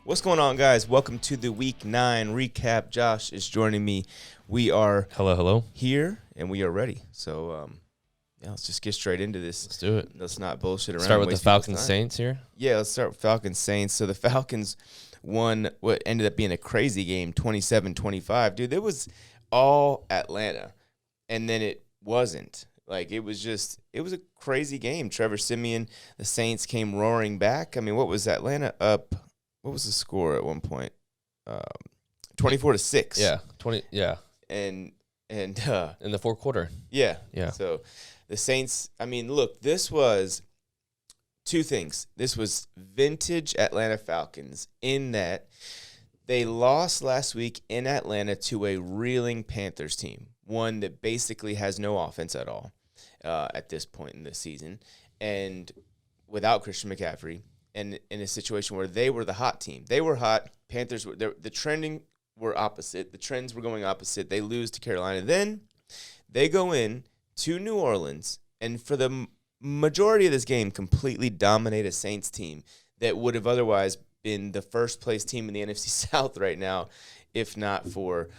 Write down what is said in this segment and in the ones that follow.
What's going on, guys? Welcome to the Week 9 recap. Josh is joining me. We are Hello. here, and we are ready. So, let's just get straight into this. Let's do it. Let's not bullshit around. Start with the Falcons Saints here. Yeah, let's start with Falcons Saints. So the Falcons won what ended up being a crazy game, 27-25. Dude, it was all Atlanta, and then it wasn't. Like, it was a crazy game. Trevor Siemian, the Saints came roaring back. I mean, what was Atlanta up? What was the score at one point? 24-6. Yeah, 20. Yeah, and in the fourth quarter. Yeah. Yeah. So the Saints. I mean, look, this was two things. This was vintage Atlanta Falcons in that they lost last week in Atlanta to a reeling Panthers team, one that basically has no offense at all at this point in the season, and without Christian McCaffrey. And in a situation where they were the hot team. They were hot. Panthers were the trending were opposite. The trends were going opposite. They lose to Carolina. Then they go in to New Orleans and for the majority of this game completely dominate a Saints team that would have otherwise been the first place team in the NFC South right now if not for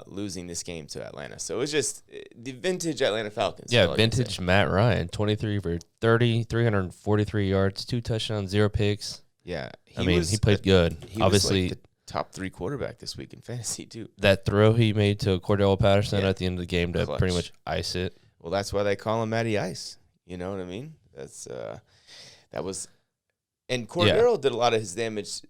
losing this game to Atlanta. So it was just the vintage Atlanta Falcons. Yeah, vintage Matt Ryan, 23 for 30, 343 yards, 2 touchdowns, 0 picks. Yeah. He played good. He Obviously, was like the top 3 quarterback this week in fantasy too. that throw he made to Cordell Patterson at the end of the game to Clutch. pretty much ice it. Well, that's why they call him Matty Ice. You know what I mean? And Cordero did a lot of his damage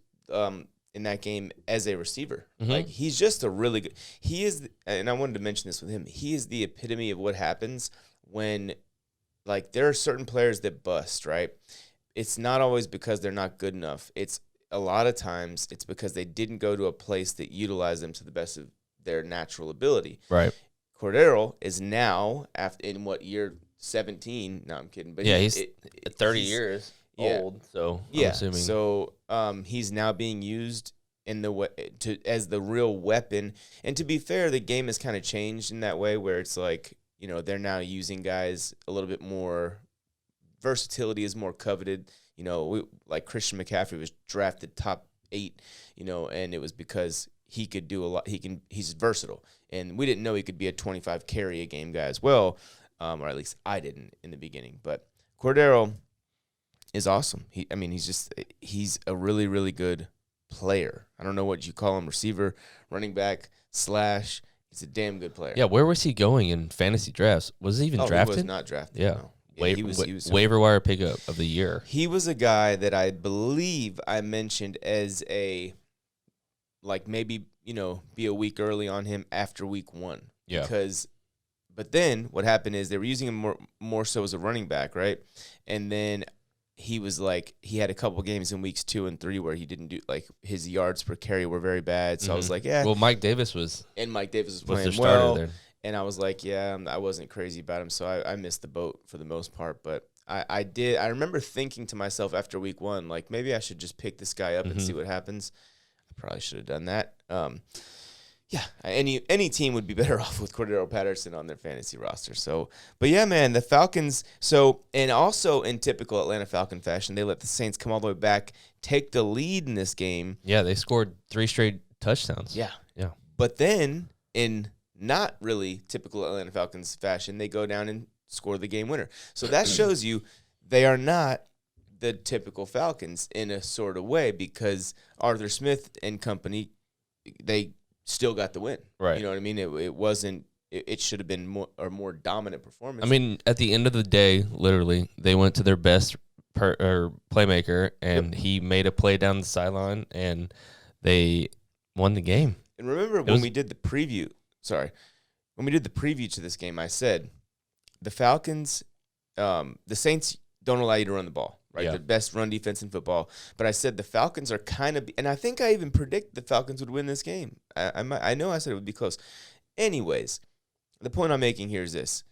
in that game as a receiver. Mm-hmm. Like, he's just a really good – he is – and I wanted to mention this with him. He is the epitome of what happens when – like, there are certain players that bust, right? It's not always because they're not good enough. It's a lot of times it's because they didn't go to a place that utilized them to the best of their natural ability. Right. Cordero is now, in what year, 17? No, I'm kidding. But yeah, he's 30 years old, so I'm assuming. So he's now being used in as the real weapon. And to be fair, the game has kind of changed in that way where it's like, you know, they're now using guys a little bit more. Versatility is more coveted. You know, like Christian McCaffrey was drafted top 8, you know, and it was because he could do a lot. He's versatile. And we didn't know he could be a 25 carry a game guy as well, or at least I didn't in the beginning. But Cordero is awesome. He's a really, really good player. I don't know what you call him, receiver, running back, slash. He's a damn good player. Yeah, where was he going in fantasy drafts? Was he even drafted? He was not drafted. Yeah. No. He was waiver wire pickup of the year. He was a guy that I believe I mentioned as maybe, you know, be a week early on him after week 1. Yeah. But then what happened is they were using him more so as a running back, right? And then he had a couple games in weeks 2 and 3 where he didn't do, like, his yards per carry were very bad. So I was like, yeah. Well, Mike Davis was playing their starter well. there. And I was like, yeah, I wasn't crazy about him, so I missed the boat for the most part. But I remember thinking to myself after week 1, like, maybe I should just pick this guy up and see what happens. I probably should have done that. Any team would be better off with Cordero Patterson on their fantasy roster. So, but yeah, man, the Falcons. So, and also in typical Atlanta Falcon fashion, they let the Saints come all the way back, take the lead in this game. Yeah, they scored 3 straight touchdowns. Yeah. But then in not really typical Atlanta Falcons fashion, they go down and score the game winner. So that shows you they are not the typical Falcons in a sort of way, because Arthur Smith and company, they still got the win. Right. You know what I mean? It wasn't. It should have been more dominant performance. I mean, at the end of the day, literally, they went to their best playmaker, and he made a play down the sideline, and they won the game. And remember when we did the preview to this game, I said the Falcons, the Saints don't allow you to run the ball, right? Yeah. The best run defense in football. But I said the Falcons are kind of, and I think I even predicted the Falcons would win this game. I know I said it would be close. Anyways, the point I'm making here is this.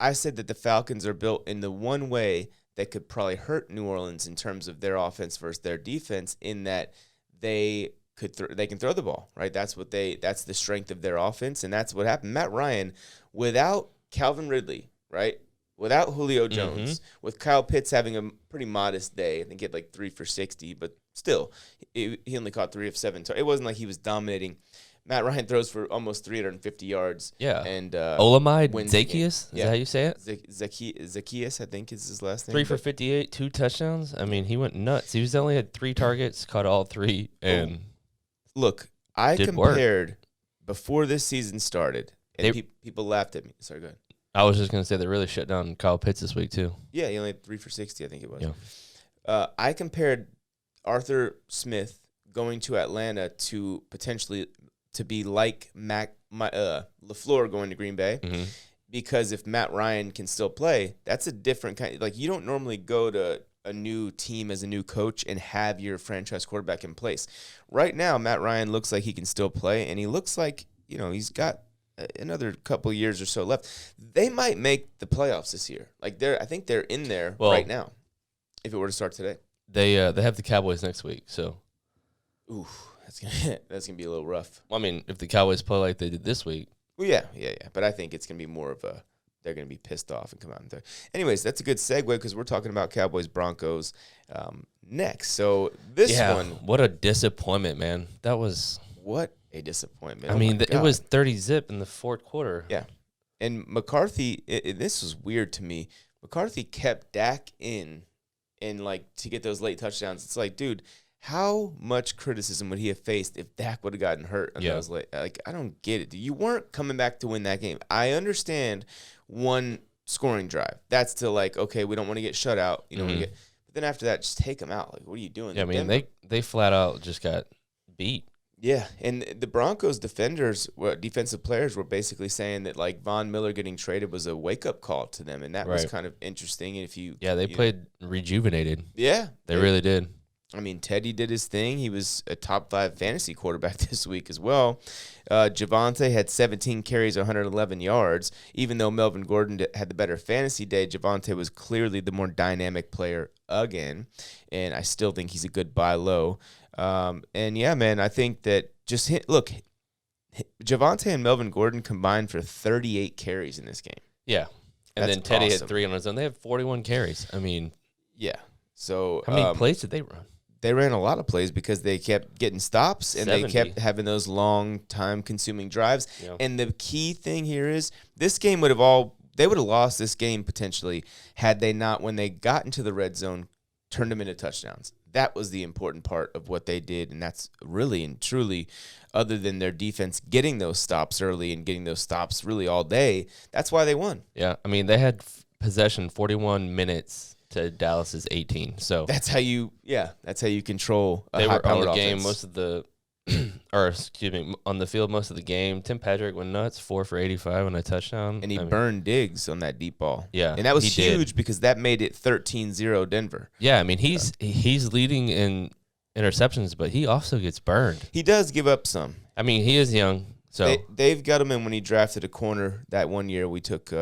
I said that the Falcons are built in the one way that could probably hurt New Orleans in terms of their offense versus their defense, in that they can throw the ball, right? That's the strength of their offense, and that's what happened. Matt Ryan, without Calvin Ridley, right, without Julio Jones, with Kyle Pitts having a pretty modest day. I think he had like 3 for 60, but still, he only caught 3 of 7. So it wasn't like he was dominating. Matt Ryan throws for almost 350 yards. Yeah. And Olamide Zaccheaus? Is that how you say it? Zaccheaus, I think is his last name. 3 for 58, 2 touchdowns. I mean, he went nuts. He only had 3 targets, caught all 3, and look, I compared before this season started, and people laughed at me. Sorry, go ahead. I was just going to say they really shut down Kyle Pitts this week, too. Yeah, he only had 3 for 60, I think it was. Yeah. I compared Arthur Smith going to Atlanta to potentially to be like LaFleur going to Green Bay, because if Matt Ryan can still play, that's a different kind. Like, you don't normally go to a new team as a new coach and have your franchise quarterback in place. Right now, Matt Ryan looks like he can still play, and he looks like, he's got another couple years or so left. They might make the playoffs this year. Like, I think they're in there right now. If it were to start today, they have the Cowboys next week, so. Ooh, that's gonna be a little rough. Well, I mean, if the Cowboys play like they did this week. Well, yeah. But I think it's gonna be more of they're gonna be pissed off and come out and throw. Anyways, that's a good segue because we're talking about Cowboys Broncos next. So this one, what a disappointment, man. That was what a disappointment. I mean, it was 30-0 in the fourth quarter. Yeah, and McCarthy. This was weird to me. McCarthy kept Dak in, and like to get those late touchdowns. It's like, dude, how much criticism would he have faced if Dak would have gotten hurt on those late? Like, I don't get it. You weren't coming back to win that game. I understand one scoring drive. That's to like, okay, we don't want to get shut out. But then after that, just take them out. Like, what are you doing? Yeah, I mean, they flat out just got beat. Yeah, and the Broncos defensive players were basically saying that like Von Miller getting traded was a wake up call to them, and that was kind of interesting. And they played rejuvenated. Yeah, they really did. I mean, Teddy did his thing. He was a top 5 fantasy quarterback this week as well. Javonte had 17 carries, 111 yards. Even though Melvin Gordon had the better fantasy day, Javonte was clearly the more dynamic player again, and I still think he's a good buy low. And yeah, man, I think that Javonte and Melvin Gordon combined for 38 carries in this game. Yeah, and then Teddy had 3 on his own. They had 41 carries. I mean, yeah. So how many plays did they run? They ran a lot of plays because they kept getting stops and 70. They kept having those long time-consuming drives. Yeah. And the key thing here is this game they would have lost this game potentially had they not, when they got into the red zone, turned them into touchdowns. That was the important part of what they did, and that's really and truly, other than their defense getting those stops early and getting those stops really all day, that's why they won. Yeah, I mean, they had possession 41 minutes to Dallas's 18. So that's how you control a they were on the offense. game most of the on the field most of the game. Tim Patrick went nuts, 4 for 85 on a touchdown. And he burned Diggs on that deep ball. Yeah. And that was huge because that made it 13-0 Denver. Yeah, I mean, he's leading in interceptions, but he also gets burned. He does give up some. I mean, he is young. So they've got him in when he drafted a corner that one year. We took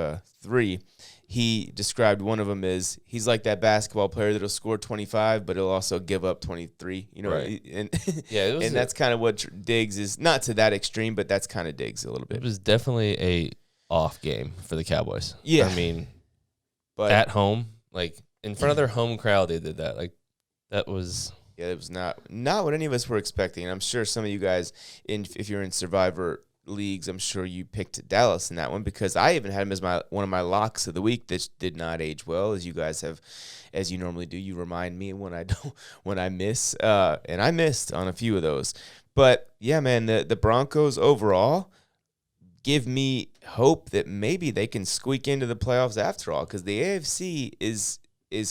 3. He described one of them as he's like that basketball player that'll score 25, but he'll also give up 23. Right. And and that's kind of what Diggs is. Not to that extreme, but that's kind of Diggs a little bit. It was definitely a off game for the Cowboys. Yeah, I mean, but at home, like in front of their home crowd, they did that. Like that was. Yeah, it was not what any of us were expecting. And I'm sure some of you guys, if you're in Survivor leagues, I'm sure you picked Dallas in that one because I even had him as one of my locks of the week that did not age well, as you guys have, as you normally do. You remind me when I miss, and I missed on a few of those. But yeah, man, the Broncos overall give me hope that maybe they can squeak into the playoffs after all, because the AFC is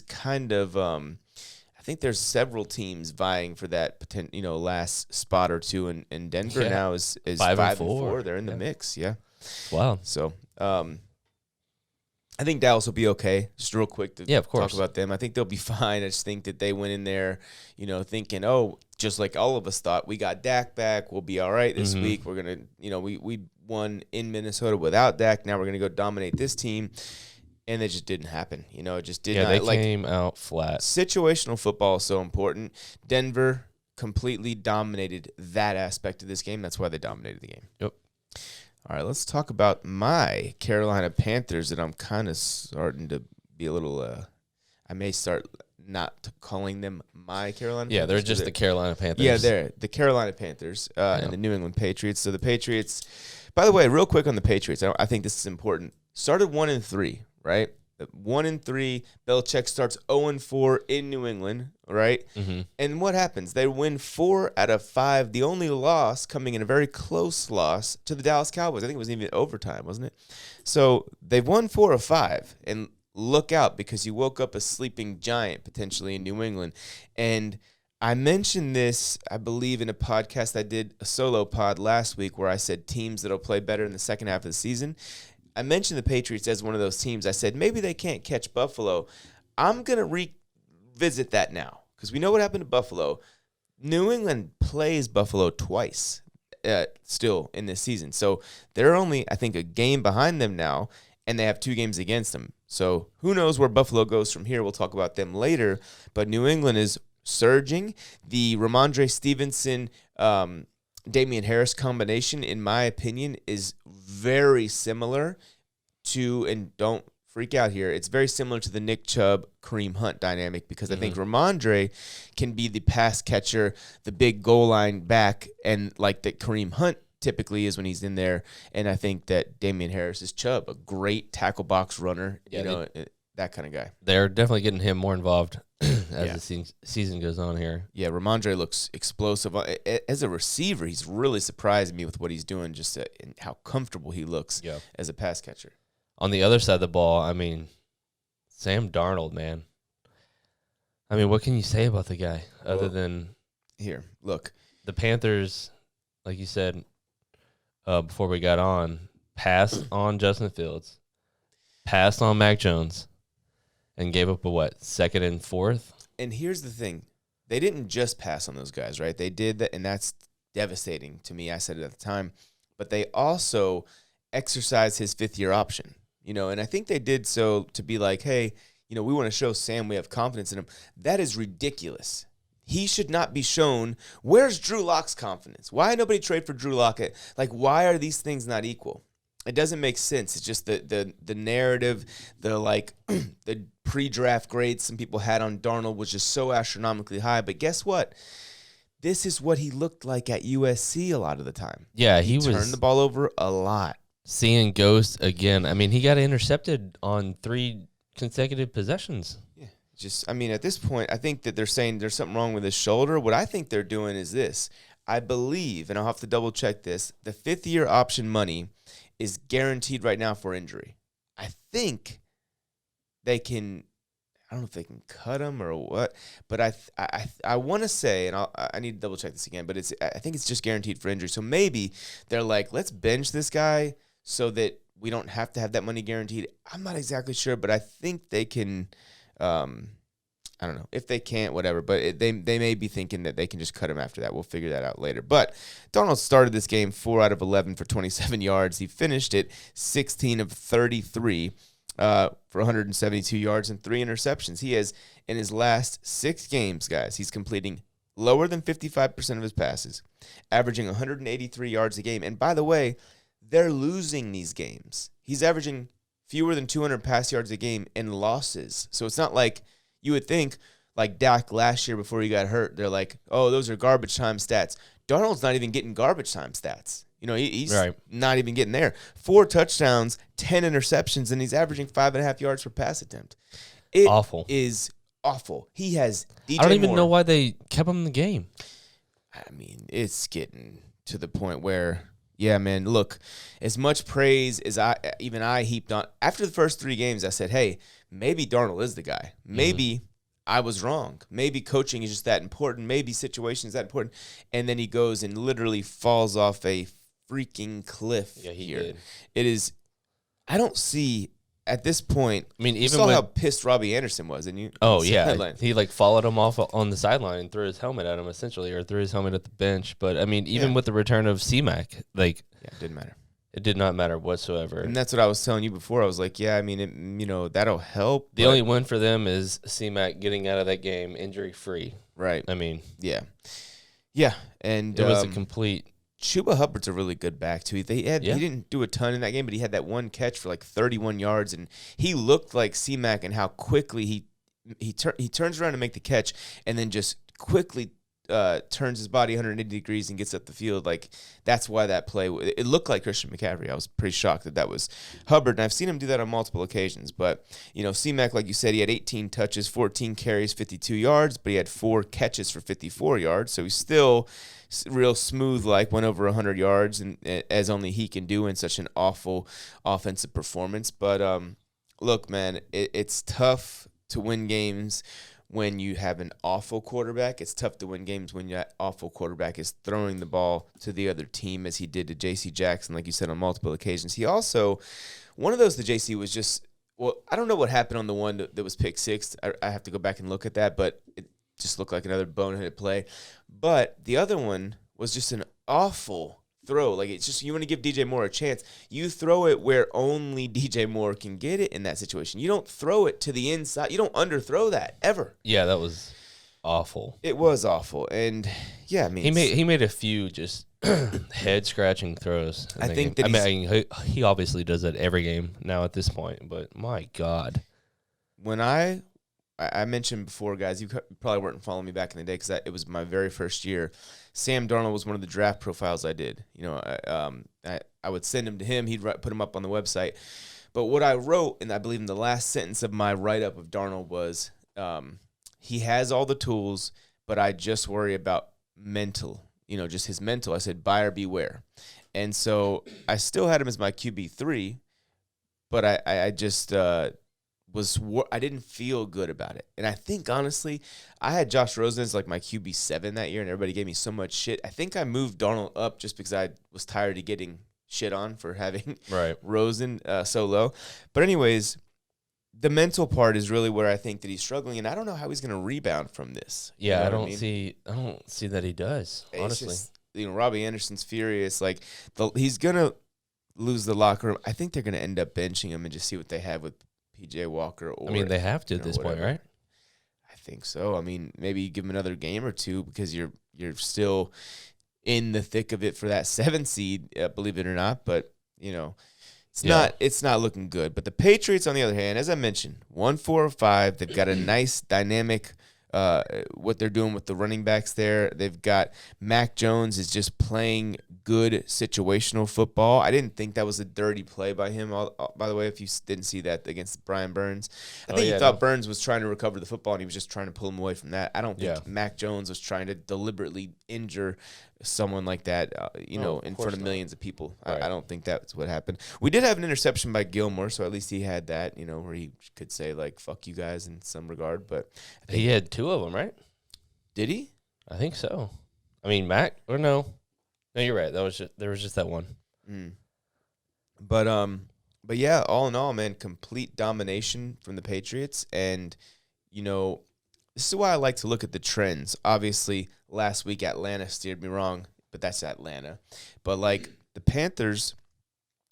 kind of I think there's several teams vying for that last spot or two, and Denver now is 5-4. They're in the mix. Yeah. Wow. So I think Dallas will be okay. Just real quick to talk about them. I think they'll be fine. I just think that they went in there, thinking, just like all of us thought, we got Dak back. We'll be all right this week. We're going to, we won in Minnesota without Dak. Now we're going to go dominate this team. And it just didn't happen. It just did not. Yeah, they came out flat. Situational football is so important. Denver completely dominated that aspect of this game. That's why they dominated the game. Yep. All right, let's talk about my Carolina Panthers that I'm kind of starting to be a little I may start not calling them my Carolina Yeah, Panthers. they're just the Carolina Panthers. Yeah, they're the Carolina Panthers and the New England Patriots. So the Patriots, by the way, real quick on the Patriots, I think this is important. Started 1-3, right? 1-3. Belichick starts 0-4 in New England, right? Mm-hmm. And what happens? They win 4 out of 5. The only loss coming in a very close loss to the Dallas Cowboys. I think it was even overtime, wasn't it? So they've won 4 of 5. And look out, because you woke up a sleeping giant potentially in New England. And I mentioned this, I believe, in a podcast I did, a solo pod last week, where I said teams that'll play better in the second half of the season. I mentioned the Patriots as one of those teams. I said maybe they can't catch Buffalo. I'm going to revisit that now, because we know what happened to Buffalo. New England plays Buffalo twice still in this season. So they're only, I think, a game behind them now, and they have 2 games against them. So who knows where Buffalo goes from here. We'll talk about them later. But New England is surging. The Ramondre Stevenson, Damian Harris combination, in my opinion, is very similar to, and don't freak out here, it's very similar to the Nick Chubb, Kareem Hunt dynamic, because I think Ramondre can be the pass catcher, the big goal line back, and like that Kareem Hunt typically is when he's in there. And I think that Damian Harris is Chubb, a great tackle box runner, that kind of guy. They're definitely getting him more involved as the season goes on here. Yeah, Ramondre looks explosive. As a receiver, he's really surprised me with what he's doing, just and how comfortable he looks as a pass catcher. On the other side of the ball, I mean, Sam Darnold, man. I mean, what can you say about the guy other than here? Look, the Panthers, like you said before we got on, passed on Justin Fields, passed on Mac Jones, and gave up a 2nd and 4th? And here's the thing. They didn't just pass on those guys, right? They did that, and that's devastating to me. I said it at the time. But they also exercised his 5th-year option, and I think they did so to be like, hey, we want to show Sam we have confidence in him. That is ridiculous. He should not be shown. Where's Drew Lock's confidence? Why nobody trade for Drew Lock? Like, why are these things not equal? It doesn't make sense. It's just the narrative, the pre-draft grades some people had on Darnold was just so astronomically high. But guess what? This is what he looked like at USC a lot of the time. Yeah, he turned the ball over a lot. Seeing ghosts again. I mean, he got intercepted on 3 consecutive possessions. Yeah. At this point, I think that they're saying there's something wrong with his shoulder. What I think they're doing is this. I believe, and I'll have to double check this, the 5th-year option money is guaranteed right now for injury. I think they can, I don't know if they can cut him or what, but I want to say, and I need to double check this again, but I think it's just guaranteed for injury. So maybe they're like, let's bench this guy so that we don't have to have that money guaranteed. I'm not exactly sure, but I think they can. I don't know if they can't, whatever. But they may be thinking that they can just cut him after that. We'll figure that out later. But Darnold started this game 4 out of 11 for 27 yards. He finished it 16 of 33 for 172 yards and 3 interceptions. He has, in his last 6 games, guys, he's completing lower than 55% of his passes, averaging 183 yards a game. And by the way, they're losing these games. He's averaging fewer than 200 pass yards a game in losses. So it's not like you would think, like Dak last year before he got hurt, they're like, oh, those are garbage time stats. Darnold's not even getting garbage time stats. He's not even getting there. 4 touchdowns, 10 interceptions, and he's averaging 5.5 yards per pass attempt. It is awful. He has DJ I don't even Moore. know why they kept him in the game. I mean, it's getting to the point where, yeah, man, look, as much praise as I heaped on, after the first 3 games, I said, hey, maybe Darnold is the guy. Maybe I was wrong. Maybe coaching is just that important. Maybe situations that important. And then he goes and literally falls off a freaking cliff here. Did. It is, I don't see, at this point, I mean, you even saw how pissed Robbie Anderson was, and you. Oh yeah, he followed him off on the sideline and threw his helmet at him essentially, or threw his helmet at the bench. But I mean, even with the return of C-Mac, it didn't matter. It did not matter whatsoever. And that's what I was telling you before. I was like, yeah, I mean, that'll help. The only win for them is C-Mac getting out of that game injury free. Right. I mean, yeah, and it was a complete Chuba Hubbard's a really good back too. He didn't do a ton in that game, but he had that one catch for like 31 yards, and he looked like C-Mac and how quickly he turns around to make the catch, and then just quickly turns his body 180 degrees and gets up the field. Like, that's why that play, it looked like Christian McCaffrey. I was pretty shocked that was Hubbard, and I've seen him do that on multiple occasions. But, C-Mac, like you said, he had 18 touches, 14 carries, 52 yards, but he had 4 catches for 54 yards. So he's still real smooth, like went over 100 yards, and as only he can do in such an awful offensive performance. But look, man, it's tough to win games when you have an awful quarterback. It's tough to win games when your awful quarterback is throwing the ball to the other team, as he did to J.C. Jackson, like you said, on multiple occasions. He also, one of those to J.C. was just, well, I don't know what happened on the one that was pick six. I have to go back and look at that, but it just looked like another boneheaded play. But the other one was just an awful throw. Like, it's just, you want to give DJ Moore a chance. You throw it where only DJ Moore can get it in that situation. You don't throw it to the inside. You don't underthrow that ever. Yeah, that was awful. It was awful. And yeah, I mean, he made a few just head scratching throws. I think that he obviously does that every game now at this point, but my God. When I mentioned before, guys, you probably weren't following me back in the day because it was my very first year. Sam Darnold was one of the draft profiles I did. I would send him to him. He'd put him up on the website. But what I wrote, and I believe in the last sentence of my write-up of Darnold was, he has all the tools, but I just worry about mental, just his mental. I said, buyer beware. And so I still had him as my QB3, but I just I didn't feel good about it. And I think, honestly, I had Josh Rosen as like my QB7 that year, and everybody gave me so much shit. I think I moved Darnold up just because I was tired of getting shit on for having Rosen so low. But anyways, the mental part is really where I think that he's struggling, and I don't know how he's going to rebound from this. Yeah, I don't see that he does, honestly. Just, Robbie Anderson's furious. Like, he's going to lose the locker room. I think they're going to end up benching him and just see what they have with PJ Walker. Or, they have to at this point, right? I think so. I mean, maybe you give him another game or two because you're still in the thick of it for that 7 seed, believe it or not. But it's not looking good. But the Patriots, on the other hand, as I mentioned, 1-4-5. They've got a nice dynamic. What they're doing with the running backs there. They've got Mac Jones is just playing good situational football. I didn't think that was a dirty play by him, by the way, if you didn't see that against Brian Burns. I think he thought Burns was trying to recover the football, and he was just trying to pull him away from that. I don't think Mac Jones was trying to deliberately injure someone like that, in front of millions of people. Right. I don't think that's what happened. We did have an interception by Gilmore, so at least he had that, where he could say, like, fuck you guys in some regard. But I think he had 2 of them, right? Did he? I think so. I mean, Mac, or no? No, you're right. There was just that one. But yeah, all in all, man, complete domination from the Patriots. And, this is why I like to look at the trends. Obviously, last week Atlanta steered me wrong, but that's Atlanta. But, like, the Panthers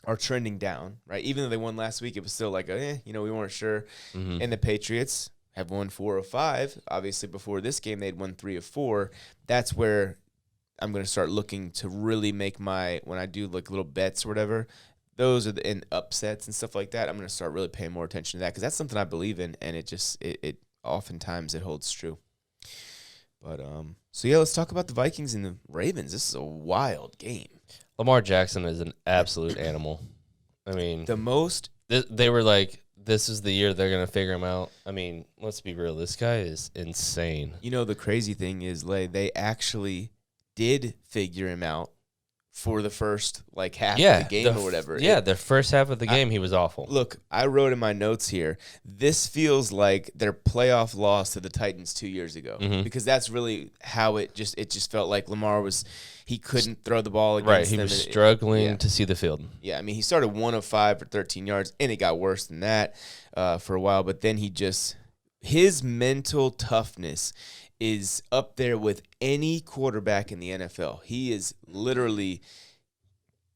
are trending down, right? Even though they won last week, it was still like, we weren't sure. Mm-hmm. And the Patriots have won 4 of 5. Obviously, before this game, they'd won 3 of 4. That's where I'm going to start looking to really make when I do, like, little bets or whatever, those are in upsets and stuff like that. I'm going to start really paying more attention to that because that's something I believe in, and it oftentimes it holds true. But so yeah, let's talk about the Vikings and the Ravens. This is a wild game. Lamar Jackson is an absolute animal. I mean, they were like, this is the year they're gonna figure him out. I mean, let's be real. This guy is insane. The crazy thing is, they actually did figure him out for the first half of the game or whatever. Yeah, the first half of the game, he was awful. Look, I wrote in my notes here, this feels like their playoff loss to the Titans 2 years ago. Mm-hmm. Because that's really how it just felt like Lamar he couldn't throw the ball against them. He was struggling to see the field. Yeah, I mean, he started 1 of 5 for 13 yards, and it got worse than that for a while. But then his mental toughness is up there with any quarterback in the NFL. He is literally,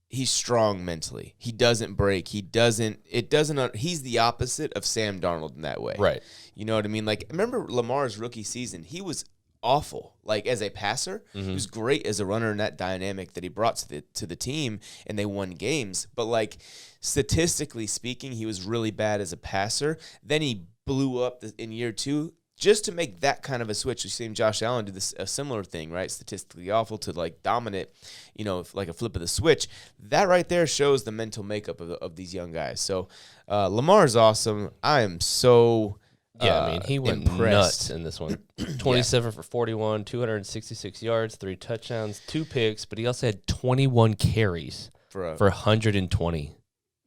he's strong mentally. He doesn't break. He's the opposite of Sam Darnold in that way. Right. You know what I mean? Like, remember Lamar's rookie season? He was awful. Like as a passer, he was great as a runner in that dynamic that he brought to the team, and they won games. But like statistically speaking, he was really bad as a passer. Then he blew up in year 2. Just to make that kind of a switch, we've seen Josh Allen do a similar thing, right? Statistically awful to like dominant, like a flip of the switch. That right there shows the mental makeup of these young guys. So Lamar's awesome. I am so he went impressed. nuts in this one. 27 for 41, 266 yards, 3 touchdowns, 2 picks, but he also had 21 carries for 120.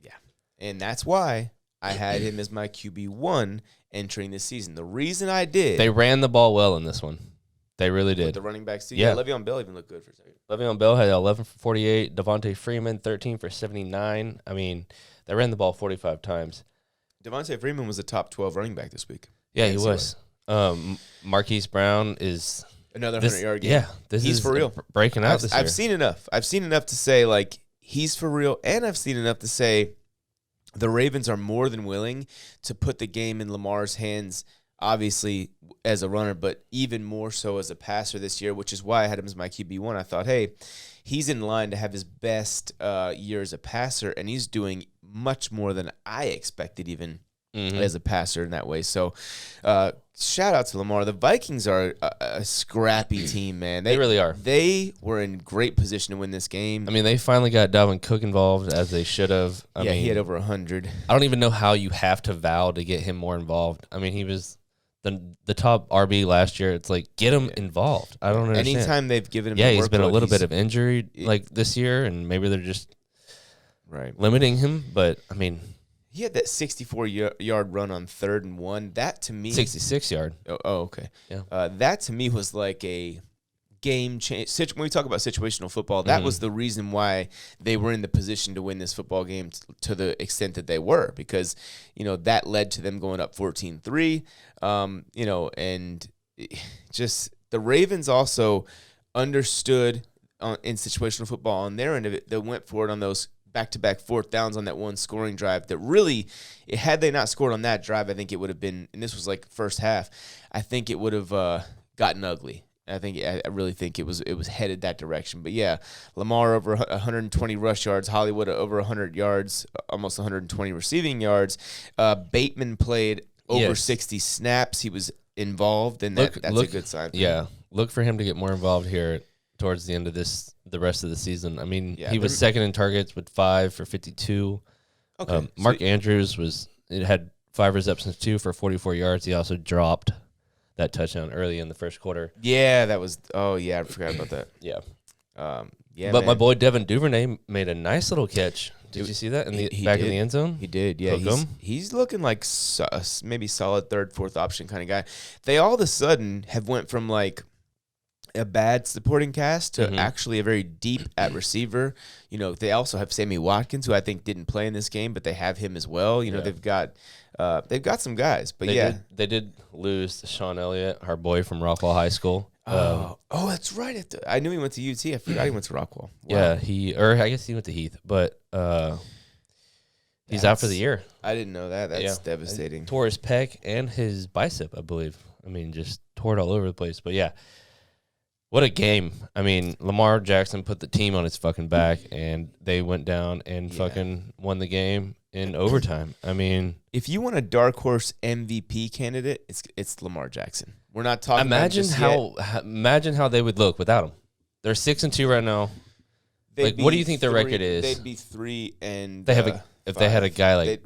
Yeah, and that's why I had him as my QB1 entering this season. The reason I did... They ran the ball well in this one. They really did. With the running backs, too. Yeah. Le'Veon Bell even looked good for a second. Le'Veon Bell had 11 for 48. Devontae Freeman, 13 for 79. I mean, they ran the ball 45 times. Devontae Freeman was a top 12 running back this week. Yeah, he was. Marquise Brown is... Another 100-yard game. Yeah, he's for real. Breaking out this year. I've seen enough. I've seen enough to say, like, he's for real, and I've seen enough to say the Ravens are more than willing to put the game in Lamar's hands, obviously as a runner, but even more so as a passer this year, which is why I had him as my QB1. I thought, hey, he's in line to have his best year as a passer, and he's doing much more than I expected even as a passer in that way. So shout out to Lamar. The Vikings are a scrappy team, man. They really are. They were in great position to win this game. I mean, they finally got Dalvin Cook involved, as they should have. I mean, he had over 100. I don't even know how you have to vow to get him more involved. I mean, he was the top RB last year. It's like, get him involved. I don't understand. Anytime they've given him he's been a little bit of injury like this year, and maybe they're just limiting him. But, I mean... He had that 64-yard run on 3rd and 1. That, to me... 66-yard. Oh, okay. Yeah. That, to me, was like a game change. When we talk about situational football, that was the reason why they were in the position to win this football game to the extent that they were, because, that led to them going up 14-3, and just the Ravens also understood in situational football on their end of it. They went for it on those back-to-back 4th downs on that one scoring drive that really, had they not scored on that drive, I think it would have been, and this was like first half, I think it would have gotten ugly. I really think it was headed that direction. But yeah, Lamar over 120 rush yards, Hollywood over 100 yards, almost 120 receiving yards. Bateman played over 60 snaps. He was involved, and that's a good sign. Look for him to get more involved here towards the end of the rest of the season. I mean, he was second in targets with 5 for 52. Okay. Mark Andrews had 5 receptions too for 44 yards. He also dropped that touchdown early in the first quarter. Yeah, that was. Oh yeah, I forgot about that. Yeah. But my boy Devin Duvernay made a nice little catch. Did you see that in the back of the end zone? He did. Yeah, he's looking like maybe solid 3rd, 4th option kind of guy. They all of a sudden have went from like a bad supporting cast to actually a very deep at receiver. They also have Sammy Watkins, who I think didn't play in this game, but they have him as well. They've got some guys. But they did lose Sean Elliott, our boy from Rockwall High School. That's right. I knew he went to UT. I forgot he went to Rockwall. Yeah, Wow. I guess he went to Heath, but he's out for the year. I didn't know that. That's devastating. He tore his pec and his bicep, I believe. I mean, just tore it all over the place. But yeah. What a game. I mean, Lamar Jackson put the team on his fucking back, and they went down and fucking won the game in overtime. I mean... If you want a dark horse MVP candidate, it's Lamar Jackson. We're not talking imagine how they would look without him. They're 6-2 right now. What do you think their record is? They'd be 3 and they have if they had a guy like...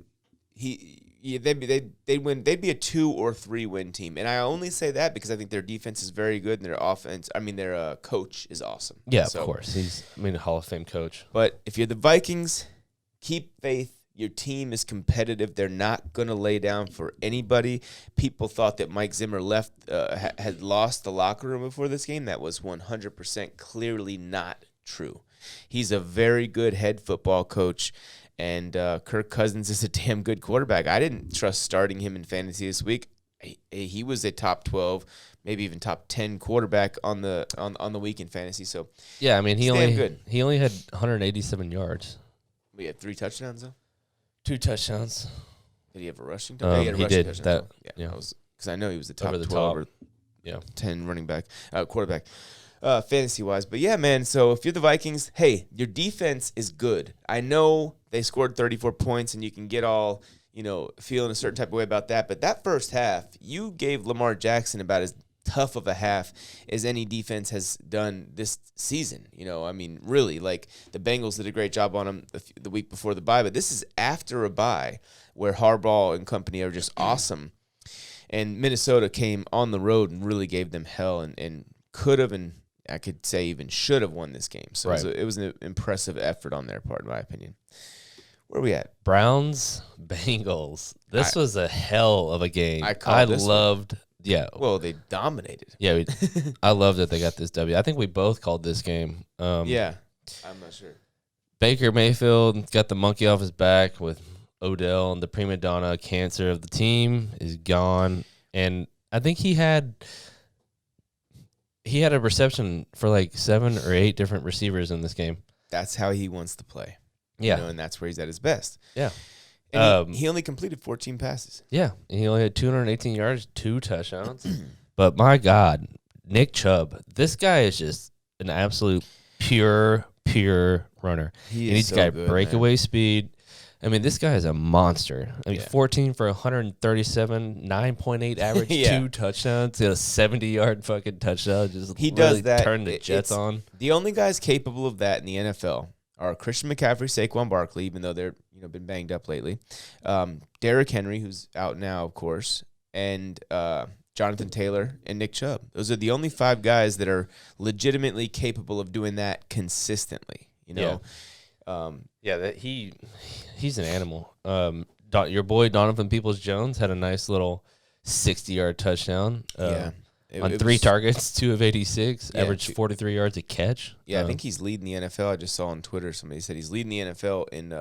They'd win. They'd be a 2 or 3 win team, and I only say that because I think their defense is very good and their offense. I mean, their coach is awesome. Yeah, of course. He's a Hall of Fame coach. But if you're the Vikings, keep faith. Your team is competitive. They're not going to lay down for anybody. People thought that Mike Zimmer had lost the locker room before this game. That was 100% clearly not true. He's a very good head football coach. And Kirk Cousins is a damn good quarterback. I didn't trust starting him in fantasy this week. He was a top 12, maybe even top 10 quarterback on the week in fantasy. So yeah, I mean he only had 187 yards. We had 3 touchdowns though. 2 touchdowns. Did he have a rushing touchdown? He did touchdown. That. Yeah, because I know he was the top over the 12. top. 10 running back, quarterback, fantasy-wise. But, yeah, man, so if you're the Vikings, hey, your defense is good. I know they scored 34 points, and you can get all, feeling a certain type of way about that. But that first half, you gave Lamar Jackson about as tough of a half as any defense has done this season. Really, like the Bengals did a great job on him the week before the bye, but this is after a bye where Harbaugh and company are just awesome. And Minnesota came on the road and really gave them hell and could have, and I could say even should have won this game. So it was an impressive effort on their part, in my opinion. Where are we at? Browns, Bengals. This was a hell of a game. I loved. Yeah. Well, they dominated. Yeah, I love that they got this W. I think we both called this game. Yeah, I'm not sure. Baker Mayfield got the monkey off his back with Odell, and the prima donna cancer of the team is gone. And I think he had a reception for like 7 or 8 different receivers in this game. That's how he wants to play. Yeah. And that's where he's at his best. Yeah. And he only completed 14 passes. Yeah, and he only had 218 yards, 2 touchdowns. But my God, Nick Chubb, this guy is just an absolute pure runner. He's got breakaway speed. I mean, this guy is a monster. 14 for 137, 9.8 average, 2 touchdowns, a 70-yard fucking touchdown. He does that. Turn the Jets on. The only guys capable of that in the NFL are Christian McCaffrey, Saquon Barkley, even though they're been banged up lately. Derrick Henry, who's out now, of course, and Jonathan Taylor and Nick Chubb. Those are the only 5 guys that are legitimately capable of doing that consistently. He's an animal. Your boy Donovan Peoples-Jones had a nice little 60-yard touchdown. On 3 targets, 2 of 86, averaged 43 yards a catch. Yeah, I think he's leading the NFL. I just saw on Twitter somebody said he's leading the NFL in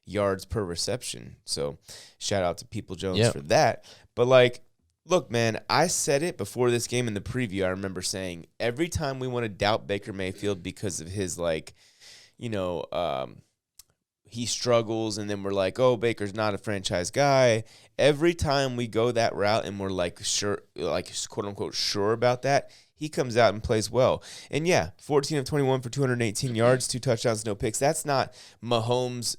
yards per reception. So shout out to Peoples-Jones for that. But, look, man, I said it before this game in the preview. I remember saying every time we want to doubt Baker Mayfield because of his, he struggles, and then we're like, oh, Baker's not a franchise guy. Every time we go that route and we're sure, quote unquote, sure about that, he comes out and plays well. And 14 of 21 for 218 yards, 2 touchdowns, no picks. That's not Mahomes'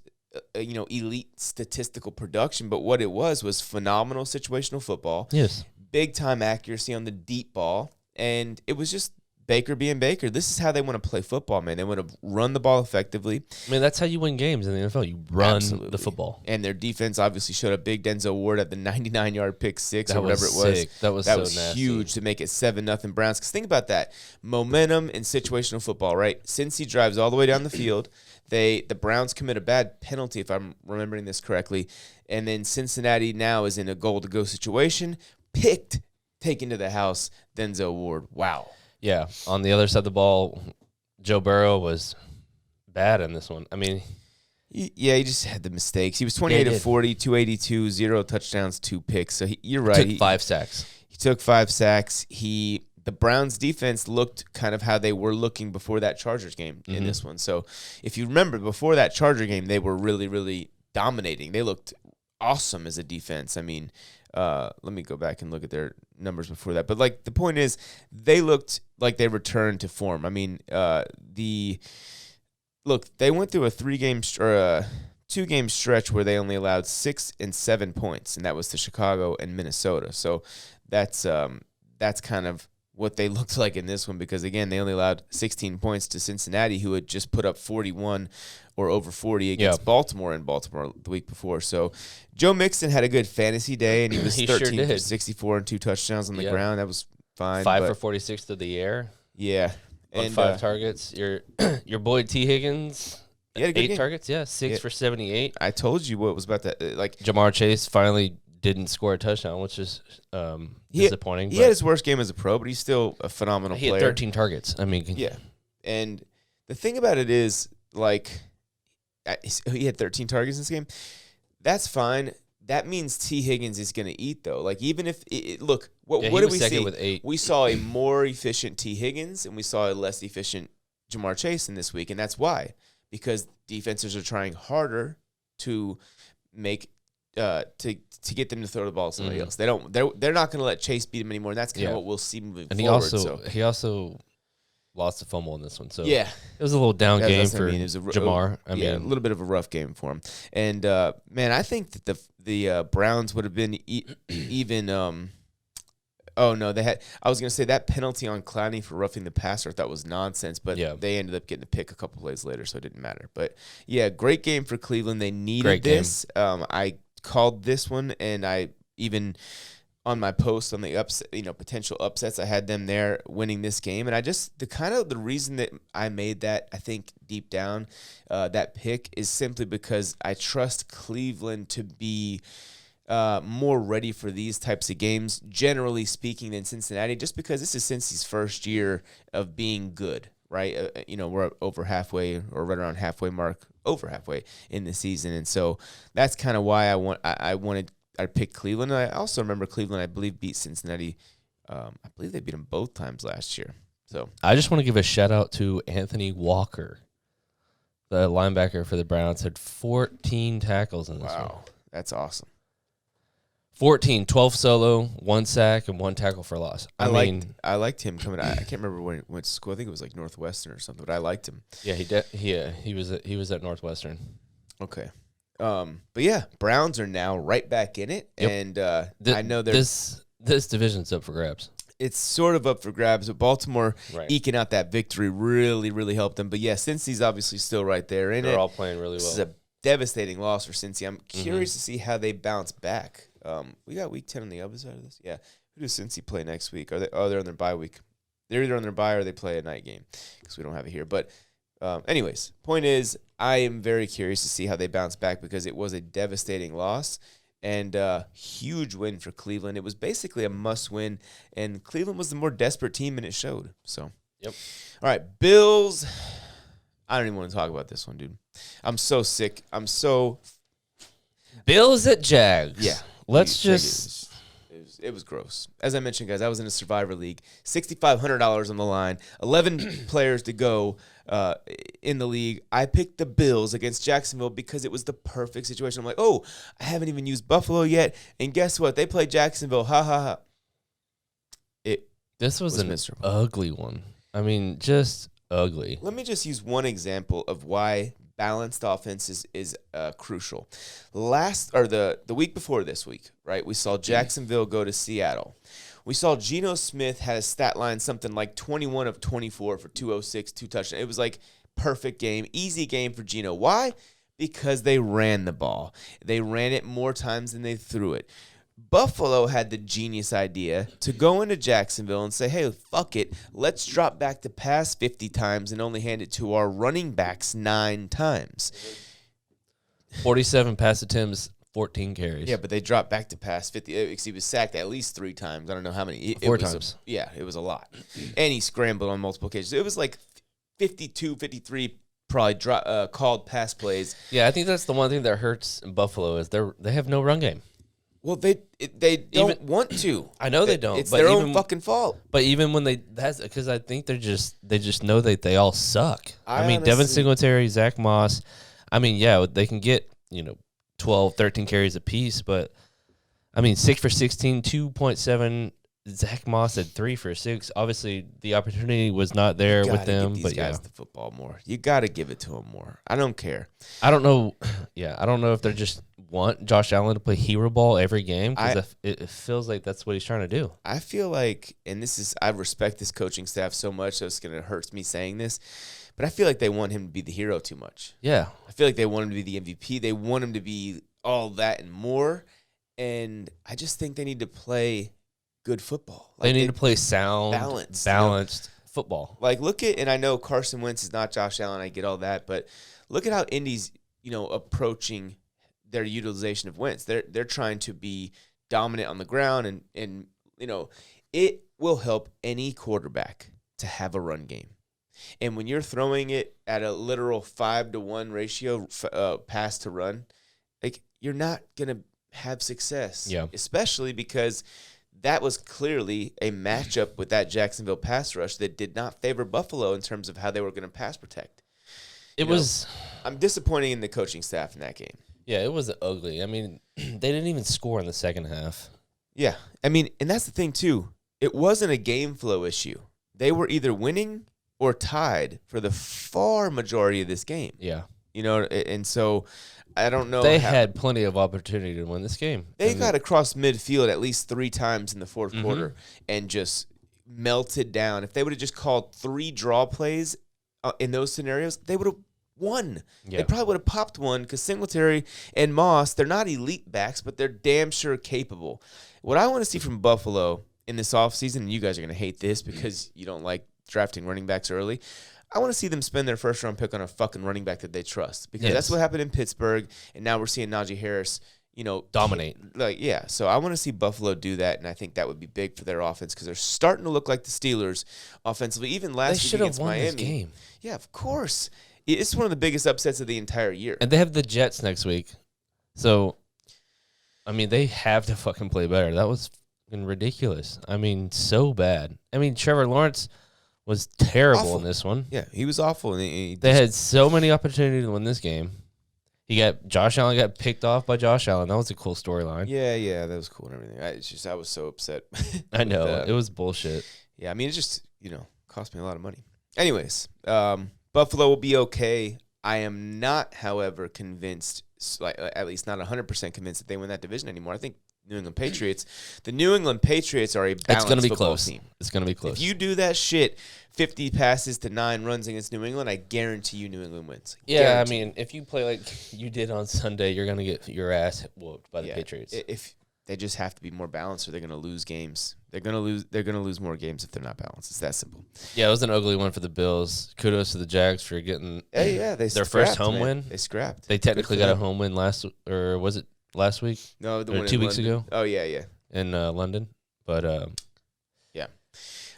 elite statistical production, but what it was phenomenal situational football. Yes. Big time accuracy on the deep ball, and it was just Baker being Baker. This is how they want to play football, man. They want to run the ball effectively. I mean, that's how you win games in the NFL. You run the football. And their defense obviously showed a big Denzel Ward at the 99-yard pick six or whatever it was. That was nasty. Huge to make it 7-0 Browns. Because think about that. Momentum in situational football, right? Since he drives all the way down the field, the Browns commit a bad penalty, if I'm remembering this correctly. And then Cincinnati now is in a goal-to-go situation. Picked, taken to the house, Denzel Ward. Wow. Yeah, on the other side of the ball, Joe Burrow was bad in this one. I mean, he just had the mistakes. He was 28 of 40, 282, 0 touchdowns, 2 picks. So you're right. Took 5 sacks. He took 5 sacks. The Browns defense looked kind of how they were looking before that Chargers game in this one. So if you remember, before that Charger game, they were really, really dominating. They looked awesome as a defense. I mean, let me go back and look at their numbers before that. But the point is, they looked like they returned to form. I mean, they went through a 2-game stretch where they only allowed 6 and 7 points, and that was to Chicago and Minnesota. So that's kind of what they looked like in this one, because again, they only allowed 16 points to Cincinnati, who had just put up 41 or over 40 against Baltimore the week before. So Joe Mixon had a good fantasy day, and he was 13 for 64 and 2 touchdowns on the ground. That was fine. 5 for 46 through the air. Yeah. And 5 targets. Your boy T. Higgins, 8 targets. Yeah, 6 for 78. I told you what was about that. Jamar Chase finally didn't score a touchdown, which is disappointing. He had his worst game as a pro, but he's still a phenomenal player. He had 13 targets. I mean, yeah. And the thing about it is, he had 13 targets in this game. That's fine. That means T. Higgins is going to eat, though. Even if what did we see? With 8. We saw a more efficient T. Higgins, and we saw a less efficient Jamar Chase in this week, and that's why. Because defenses are trying harder to make to get them to throw the ball to somebody else. They're not going to let Chase beat him anymore, and that's kind of what we'll see moving forward. He also lost a fumble in this one. So yeah, it was a little down game for Jamar. A little bit of a rough game for him. And man, I think that the Browns would have been even. Oh no, they had. I was gonna say that penalty on Clowney for roughing the passer I thought was nonsense, but they ended up getting a pick a couple plays later, so it didn't matter. But yeah, great game for Cleveland. They needed this. I called this one, and I even on my post on the potential upsets, I had them there winning this game, and I just the reason that I made that, I think deep down, that pick is simply because I trust Cleveland to be more ready for these types of games, generally speaking, than Cincinnati, just because this is Cincy's first year of being good, right? We're over halfway or right around halfway mark, over halfway in the season, and so that's kind of why I picked Cleveland. And I also remember Cleveland, I believe, beat Cincinnati. I believe they beat them both times last year. So I just want to give a shout out to Anthony Walker, the linebacker for the Browns, had 14 tackles in this one. Wow, that's awesome. 14, 12 solo, 1 sack, and 1 tackle for loss. I liked him coming. I can't remember when he went to school. I think it was like Northwestern or something, but I liked him. Yeah, he was at Northwestern. Okay. But yeah, Browns are now right back in it, and I know this division's up for grabs. It's sort of up for grabs, but Baltimore eking out that victory really, really helped them. But yeah, Cincy's obviously still right there in it. They're all playing really well. This is a devastating loss for Cincy. I'm curious to see how they bounce back. We got Week 10 on the other side of this. Yeah, who does Cincy play next week? They're on their bye week. They're either on their bye or they play a night game because we don't have it here. But anyways, point is, I am very curious to see how they bounce back because it was a devastating loss and a huge win for Cleveland. It was basically a must-win, and Cleveland was the more desperate team, and it showed. So, yep. All right, Bills. I don't even want to talk about this one, dude. I'm so sick. Bills at Jags. Yeah. It was gross. As I mentioned, guys, I was in a Survivor League. $6,500 on the line. 11 players to go in the league. I picked the Bills against Jacksonville because it was the perfect situation. I'm like, oh, I haven't even used Buffalo yet. And guess what? They played Jacksonville. Ha, ha, ha. This was an miserable, ugly one. I mean, just ugly. Let me just use one example of why balanced offense is crucial. The week before this week, right? We saw Jacksonville go to Seattle. We saw Geno Smith had a stat line something like 21 of 24 for 206, 2 touchdowns. It was like perfect game, easy game for Geno. Why? Because they ran the ball. They ran it more times than they threw it. Buffalo had the genius idea to go into Jacksonville and say, hey, fuck it. Let's drop back to pass 50 times and only hand it to our running backs 9 times. 47 pass attempts, 14 carries. Yeah, but they dropped back to pass 50. He was sacked at least 3 times. I don't know how many. 4 times. It was a lot. And he scrambled on multiple occasions. It was like 52, 53 probably called pass plays. Yeah, I think that's the one thing that hurts in Buffalo is they have no run game. Well, they don't want to. I know they don't. It's their own fucking fault. But even when that's because I think they just know that they all suck. I mean, Devin Singletary, Zach Moss. I mean, yeah, they can get 12, 13 carries apiece, but I mean, 6 for 16, 2.7. Zach Moss had 3 for 6. Obviously, the opportunity was not there with them. Give these guys the football more. You got to give it to them more. I don't care. I don't know. Yeah, I don't know if they just want Josh Allen to play hero ball every game because it feels like that's what he's trying to do. I feel like, and I respect this coaching staff so much, so it's going to hurt me saying this, but I feel like they want him to be the hero too much. Yeah. I feel like they want him to be the MVP. They want him to be all that and more, and I just think they need to play good football. They need to play sound, balanced football. Like, look at, and I know Carson Wentz is not Josh Allen. I get all that, but look at how Indy's, approaching their utilization of Wentz. They're trying to be dominant on the ground, and it will help any quarterback to have a run game. And when you're throwing it at a literal 5-to-1 ratio, pass to run, like, you're not gonna have success. Yeah, especially because that was clearly a matchup with that Jacksonville pass rush that did not favor Buffalo in terms of how they were going to pass protect. I'm disappointed in the coaching staff in that game. Yeah, it was ugly. I mean, they didn't even score in the second half. Yeah. I mean, and that's the thing, too. It wasn't a game flow issue. They were either winning or tied for the far majority of this game. Yeah. And so I don't know. They had plenty of opportunity to win this game. They got across midfield at least 3 times in the fourth quarter and just melted down. If they would have just called 3 draw plays in those scenarios, they would have won. Yeah. They probably would have popped one because Singletary and Moss, they're not elite backs, but they're damn sure capable. What I want to see from Buffalo in this offseason, and you guys are going to hate this because you don't like drafting running backs early, I want to see them spend their first-round pick on a fucking running back that they trust because that's what happened in Pittsburgh, and now we're seeing Najee Harris, dominate. So I want to see Buffalo do that, and I think that would be big for their offense because they're starting to look like the Steelers offensively. Even last week against Miami, this game. Yeah, of course. It's one of the biggest upsets of the entire year. And they have the Jets next week. So, I mean, they have to fucking play better. That was fucking ridiculous. I mean, so bad. I mean, Trevor Lawrence was terrible in this one. Yeah, he was awful. And they had so many opportunities to win this game. Josh Allen got picked off by Josh Allen. That was a cool storyline. Yeah, that was cool and everything. I was so upset. I know. It was bullshit. Yeah, I mean, it just, cost me a lot of money. Anyways, Buffalo will be okay. I am not, however, convinced, at least not 100% convinced that they win that division anymore. I think the New England Patriots are a balanced football team. It's going to be close. If you do that shit, 50 passes to 9 runs against New England, I guarantee you New England wins. Yeah, I mean, if you play like you did on Sunday, you're going to get your ass whooped by the Patriots. If they just have to be more balanced or they're going to lose games. They're going to lose more games if they're not balanced. It's that simple. Yeah, it was an ugly one for the Bills. Kudos to the Jags for getting their first home win. They scrapped. They technically got a home win last week? No, the one 2 weeks ago. Oh yeah. In London. But yeah.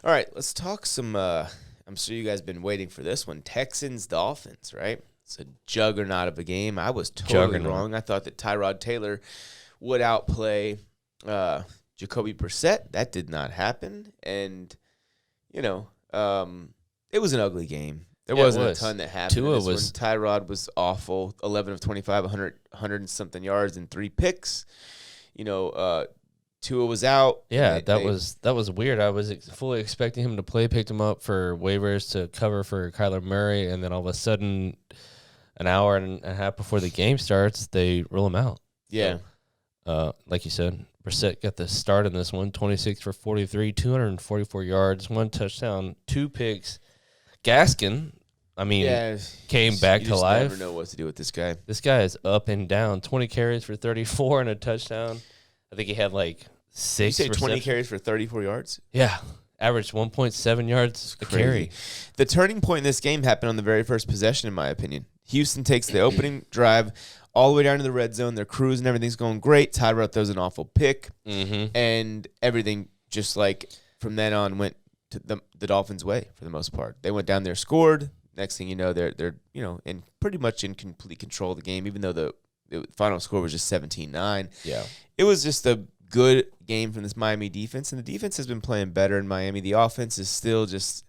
All right, let's talk some I'm sure you guys have been waiting for this one. Texans Dolphins, right? It's a juggernaut of a game. I was totally wrong. I thought that Tyrod Taylor would outplay Jacoby Brissett. That did not happen. And, it was an ugly game. There wasn't a ton that happened. Tyrod was awful. 11 of 25, 100 and something yards and 3 picks. Tua was out. Yeah, that was weird. I was fully expecting him to play, picked him up for waivers to cover for Kyler Murray, and then all of a sudden, an hour and a half before the game starts, they rule him out. Yeah. So, like you said, Brissett got the start in this one, 26 for 43, 244 yards, 1 touchdown, 2 picks. Gaskin, came back to life. You never know what to do with this guy. This guy is up and down. 20 carries for 34 and a touchdown. I think he had like 6 You say 20 carries for 34 yards? Yeah. Averaged 1.7 yards a carry. The turning point in this game happened on the very first possession, in my opinion. Houston takes the opening drive all the way down to the red zone. They're cruising. Everything's going great. Tyrod throws an awful pick. And everything just from then on went to the Dolphins' way for the most part. They went down there, scored. Next thing you know, they're in pretty much in complete control of the game, even though the final score was just 17-9. Yeah. It was just a good game from this Miami defense, and the defense has been playing better in Miami. The offense is still just,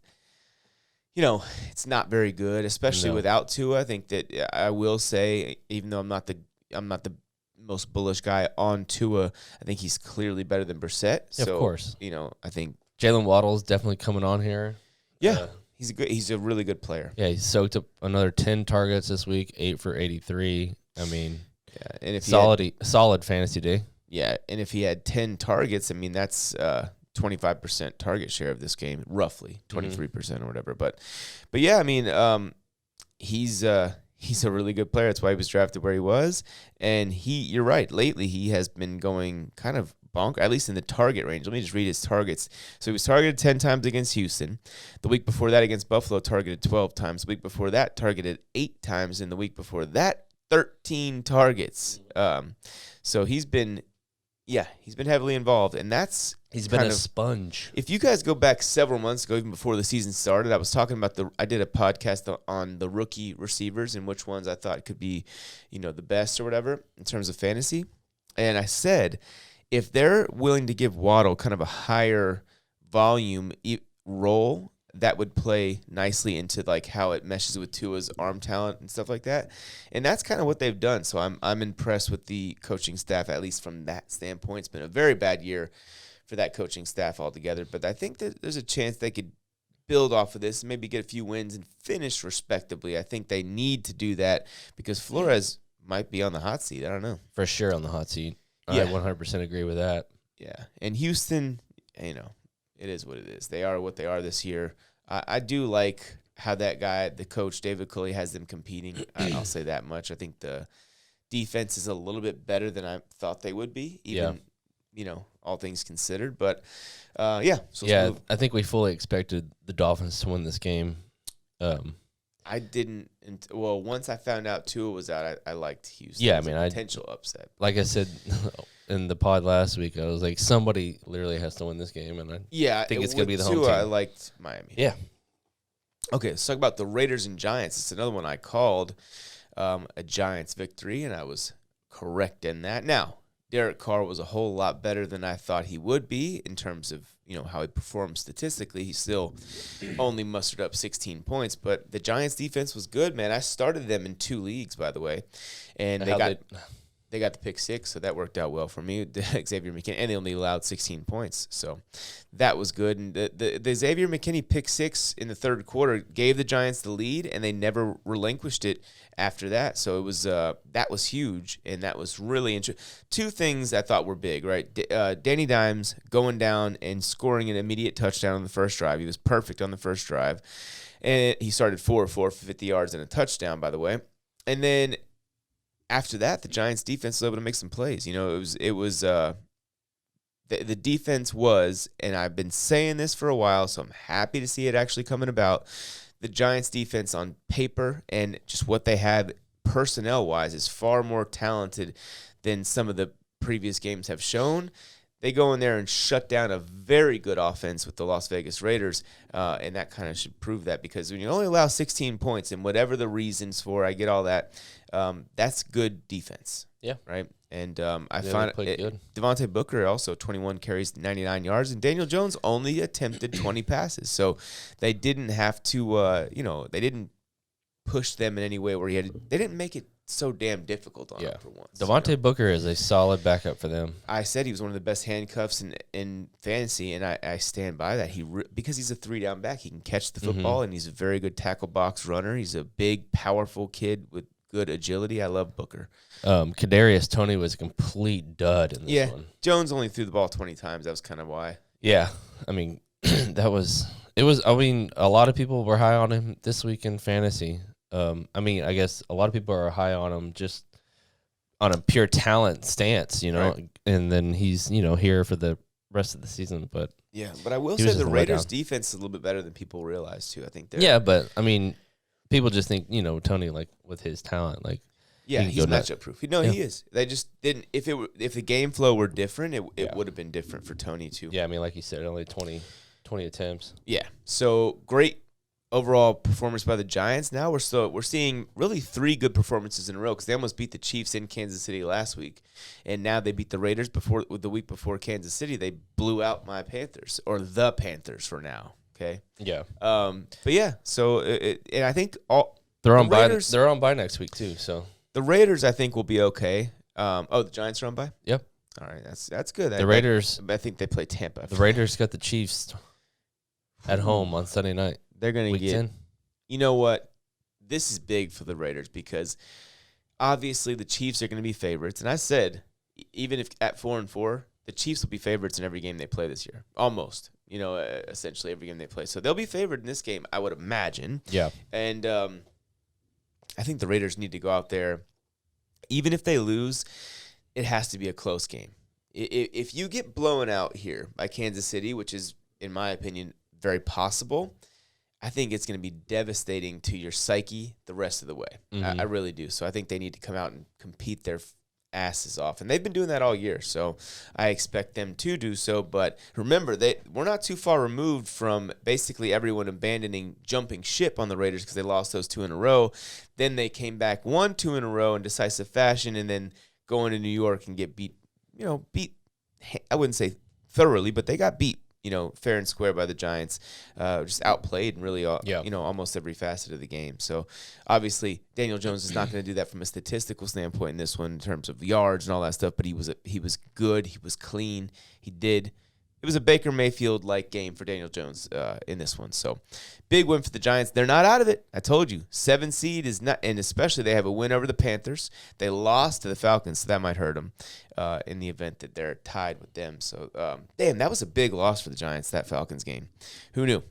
it's not very good, especially without Tua. I think that I will say, even though I'm not the most bullish guy on Tua, I think he's clearly better than Brissett. Yeah, so, of course. I think Jalen Waddle's definitely coming on here. Yeah. He's a really good player. Yeah, he soaked up another 10 targets this week, 8 for 83. I mean, and if solid fantasy day. Yeah, and if he had 10 targets, that's 25% target share of this game, roughly 23% or whatever. But yeah, he's a really good player. That's why he was drafted where he was. And you're right. Lately, he has been going kind of bonk, at least in the target range. Let me just read his targets. So he was targeted 10 times against Houston. The week before that against Buffalo, targeted 12 times. The week before that, targeted 8 times. And the week before that, 13 targets. So he's been heavily involved, and he's been a sponge. If you guys go back several months ago, even before the season started, I was talking about I did a podcast on the rookie receivers and which ones I thought could be, the best or whatever in terms of fantasy. And I said, if they're willing to give Waddle kind of a higher volume role that would play nicely into like how it meshes with Tua's arm talent and stuff like that. And that's kind of what they've done. So I'm impressed with the coaching staff, at least from that standpoint. It's been a very bad year for that coaching staff altogether. But I think that there's a chance they could build off of this and maybe get a few wins and finish respectably. I think they need to do that because Flores might be on the hot seat. I don't know. For sure on the hot seat. Yeah. I 100% agree with that. Yeah. And Houston, it is what it is. They are what they are this year. I do like how that guy, the coach, David Culley, has them competing. I'll say that much. I think the defense is a little bit better than I thought they would be, even, all things considered. But, yeah. So I think we fully expected the Dolphins to win this game. I didn't. Once I found out Tua was out, I liked Houston. Yeah, potential upset. Like I said in the pod last week, I was like, somebody literally has to win this game, and I think it's going to be the home team. I liked Miami. Yeah. Okay, let's talk about the Raiders and Giants. It's another one I called a Giants victory, and I was correct in that. Now, Derek Carr was a whole lot better than I thought he would be in terms of how he performed statistically. He still only mustered up 16 points, but the Giants defense was good, man. I started them in 2 leagues, by the way, and they got the pick 6, so that worked out well for me. Xavier McKinney, and they only allowed 16 points, so that was good. And the Xavier McKinney pick 6 in the third quarter gave the Giants the lead, and they never relinquished it after that. So it was that was huge, and that was really interesting. 2 things I thought were big, right? Danny Dimes going down and scoring an immediate touchdown on the first drive. He was perfect on the first drive, and he started 4 for 50 yards and a touchdown, by the way. And then after that, the Giants' defense was able to make some plays. It was the defense was, and I've been saying this for a while, so I'm happy to see it actually coming about. The Giants' defense on paper and just what they have personnel-wise is far more talented than some of the previous games have shown. They go in there and shut down a very good offense with the Las Vegas Raiders, and that kind of should prove that because when you only allow 16 points and whatever the reasons for, I get all that, that's good defense. Yeah. Right? And I find good. Devontae Booker also 21 carries, 99 yards, and Daniel Jones only attempted 20 passes. So they didn't have to, they didn't push them in any way where they didn't make it so damn difficult on him for once. Devontae Booker is a solid backup for them. I said he was one of the best handcuffs in fantasy, and I stand by that. Because he's a 3-down back, he can catch the football, and he's a very good tackle box runner. He's a big, powerful kid with good agility. I love Booker. Kadarius Toney was a complete dud in this one. Jones only threw the ball 20 times. That was kind of why. Yeah, it was. A lot of people were high on him this week in fantasy. I guess a lot of people are high on him just on a pure talent stance, right. And then he's, here for the rest of the season. But yeah, but I will say the Raiders' defense is a little bit better than people realize too. I think they're people just think, Toney, like with his talent, like he's matchup proof. He is. They just didn't. If the game flow were different, it would have been different for Toney too. Yeah, like you said, only 20 attempts. Yeah. So great overall performance by the Giants. Now we're seeing really 3 good performances in a row because they almost beat the Chiefs in Kansas City last week, and now they beat the Raiders the week before Kansas City. They blew out my Panthers, or the Panthers for now. Okay. Yeah. But yeah. So and I think they're on bye next week too. So the Raiders I think will be okay. The Giants are on bye. Yep. All right. That's good. The Raiders. I think they play Tampa. The Raiders got the Chiefs at home on Sunday night. They're going to get 10. You know what? This is big for the Raiders because obviously the Chiefs are going to be favorites. And I said, even if at 4-4, the Chiefs will be favorites in every game they play this year. Almost. Essentially every game they play. So they'll be favored in this game, I would imagine. Yeah. And I think the Raiders need to go out there. Even if they lose, it has to be a close game. If you get blown out here by Kansas City, which is, in my opinion, very possible, I think it's going to be devastating to your psyche the rest of the way. I really do. So I think they need to come out and compete their asses off. And they've been doing that all year, so I expect them to do so. But remember, we're not too far removed from basically everyone abandoning jumping ship on the Raiders because they lost those 2 in a row. Then they came back, won 2 in a row in decisive fashion, and then going to New York and get beat, I wouldn't say thoroughly, but they got beat fair and square by the Giants. Just outplayed and really, Yeah. almost every facet of the game. So obviously Daniel Jones is not going to do that from a statistical standpoint in this one in terms of yards and all that stuff. But he was good. He was clean. It was a Baker Mayfield-like game for Daniel Jones in this one. So, big win for the Giants. They're not out of it. I told you. 7 seed is not, and especially they have a win over the Panthers. They lost to the Falcons, so that might hurt them in the event that they're tied with them. So, damn, that was a big loss for the Giants, that Falcons game. Who knew?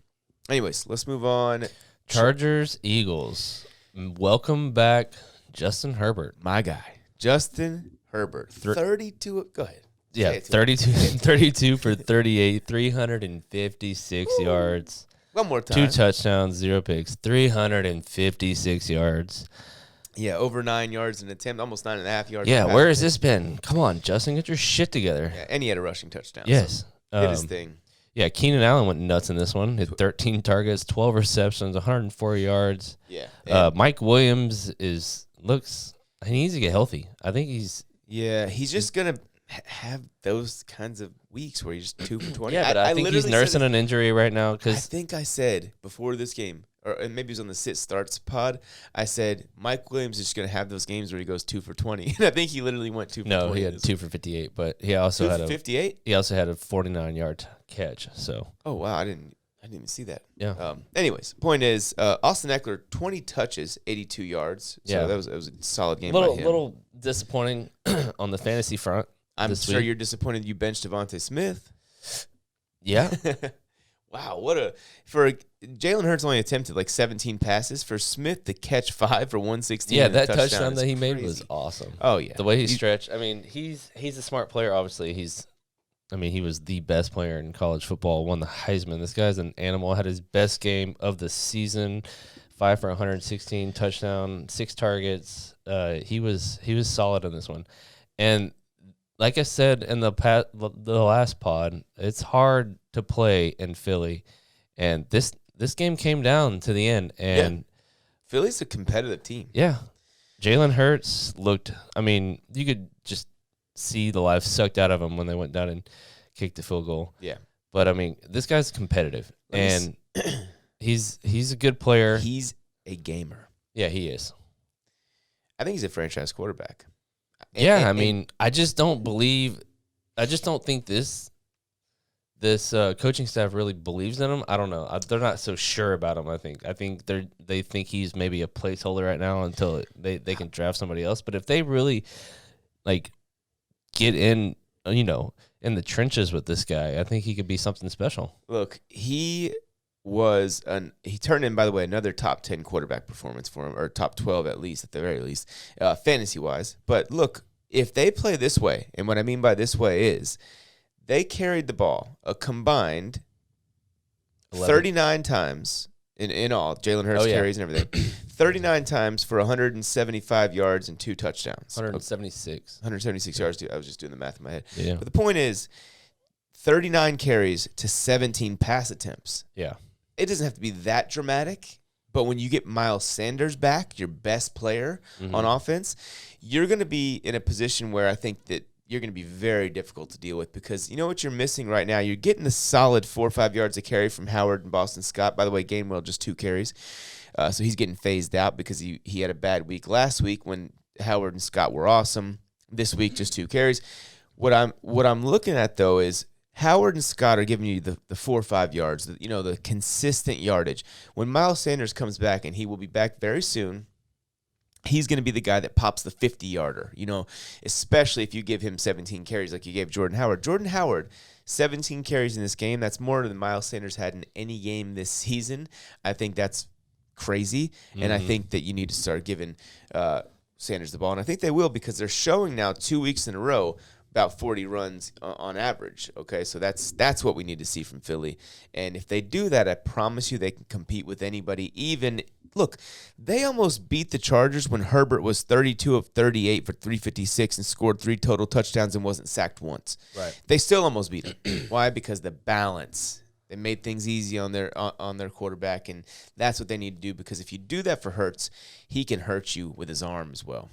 Anyways, let's move on. Chargers, Eagles. Welcome back, Justin Herbert. My guy, Justin Herbert. 32. Go ahead. Yeah, 32 for 38, 356 yards. One more time. 2 touchdowns, 0 picks, 356 yards. Yeah, over 9 yards an attempt, almost 9.5 yards. Yeah, where has this been? Come on, Justin, get your shit together. Yeah, and he had a rushing touchdown. Yes. So did his thing. Yeah, Keenan Allen went nuts in this one. Hit 13 targets, 12 receptions, 104 yards. Yeah. Mike Williams he needs to get healthy. I think he's just going to have those kinds of weeks where he's just 2 for 20. Yeah, but I think he's nursing an injury right now. I think I said before this game, and maybe it was on the Sit Starts pod, I said Mike Williams is just going to have those games where he goes 2 for 20. And I think he literally went 2 for 20. No, he had 2 for 58, but he also had 58? He also had a 49-yard catch. So. Oh, wow, I didn't even see that. Yeah. Anyways, point is, Austin Eckler, 20 touches, 82 yards. So yeah. that was a solid game by him. Little disappointing on the fantasy front. I'm sure you're disappointed you benched Devontae Smith. Yeah. Wow, for Jalen Hurts only attempted like 17 passes. For Smith to catch 5 for 116. Yeah, that touchdown that he made was awesome. Oh yeah, the way he stretched. I mean, he's a smart player. Obviously, he was the best player in college football. Won the Heisman. This guy's an animal. Had his best game of the season. 5 for 116, touchdown, 6 targets. He was solid in this one, and. Like I said in the last pod, it's hard to play in Philly, and this game came down to the end. And Philly's a competitive team. Yeah, Jalen Hurts looked. I mean, you could just see the life sucked out of him when they went down and kicked the field goal. Yeah, but I mean, this guy's competitive, and he's a good player. He's a gamer. Yeah, he is. I think he's a franchise quarterback. I mean, I just don't think this coaching staff really believes in him. I don't know. They're not so sure about him. I think they think he's maybe a placeholder right now until they can draft somebody else. But if they really get in the trenches with this guy, I think he could be something special. Look, he turned in, by the way, another top 10 quarterback performance for him, or top 12 at least, at the very least, fantasy-wise. But look, if they play this way, and what I mean by this way is they carried the ball a combined 39 times in all, Jalen Hurts carries and everything, 39 times for 175 yards and 2 touchdowns. 176. 176 yards. I was just doing the math in my head. Yeah. But the point is 39 carries to 17 pass attempts. Yeah. It doesn't have to be that dramatic, but when you get Miles Sanders back, your best player on offense, you're going to be in a position where I think that you're going to be very difficult to deal with, because you know what you're missing right now? You're getting a solid 4 or 5 yards a carry from Howard and Boston Scott. By the way, Gainwell just 2 carries. So he's getting phased out because he had a bad week last week when Howard and Scott were awesome. This week, just 2 carries. What I'm looking at, though, is Howard and Scott are giving you the 4 or 5 yards, the consistent yardage. When Miles Sanders comes back, and he will be back very soon, he's going to be the guy that pops the 50-yarder, especially if you give him 17 carries like you gave Jordan Howard. Jordan Howard, 17 carries in this game. That's more than Miles Sanders had in any game this season. I think that's crazy, and I think that you need to start giving Sanders the ball, and I think they will, because they're showing now 2 weeks in a row about 40 runs on average. Okay, so that's what we need to see from Philly. And if they do that, I promise you they can compete with anybody. Look, they almost beat the Chargers when Herbert was 32 of 38 for 356 and scored 3 total touchdowns and wasn't sacked once. Right. They still almost beat him. Why? Because the balance. They made things easy on their quarterback, and that's what they need to do, because if you do that for Hurts, he can hurt you with his arm as well.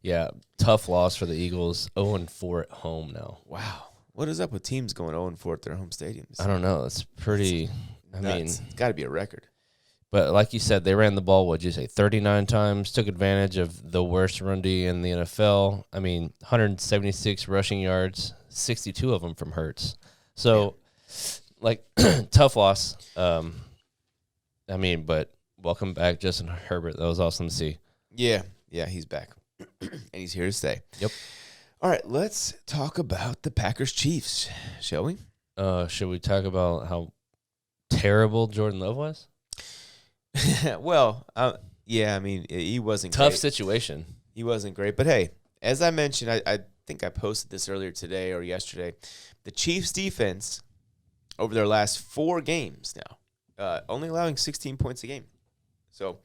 Yeah, tough loss for the Eagles. 0-4 at home now. Wow. What is up with teams going 0-4 at their home stadiums? I don't know. It's pretty. I mean, it's got to be a record. But like you said, they ran the ball, what'd you say, 39 times, took advantage of the worst run D in the NFL. I mean, 176 rushing yards, 62 of them from Hurts. So, tough loss. I mean, but welcome back, Justin Herbert. That was awesome to see. Yeah, he's back. And he's here to stay. Yep. All right, let's talk about the Packers-Chiefs, shall we? Should we talk about how terrible Jordan Love was? Well, I mean, he wasn't Tough great. situation. He wasn't great. But, hey, as I mentioned, I think I posted this earlier today or yesterday, the Chiefs' defense over their last 4 games now, only allowing 16 points a game. So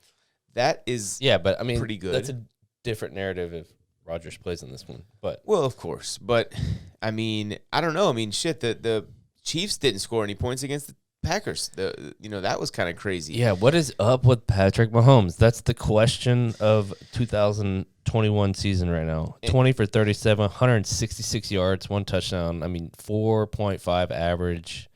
that is but I mean, pretty good. That's a different narrative if Rodgers plays in this one. But well, of course. But, I mean, I don't know. I mean, shit, the Chiefs didn't score any points against the Packers. That was kind of crazy. Yeah, what is up with Patrick Mahomes? That's the question of 2021 season right now. 20 for 37, 166 yards, 1 touchdown. I mean, 4.5 average.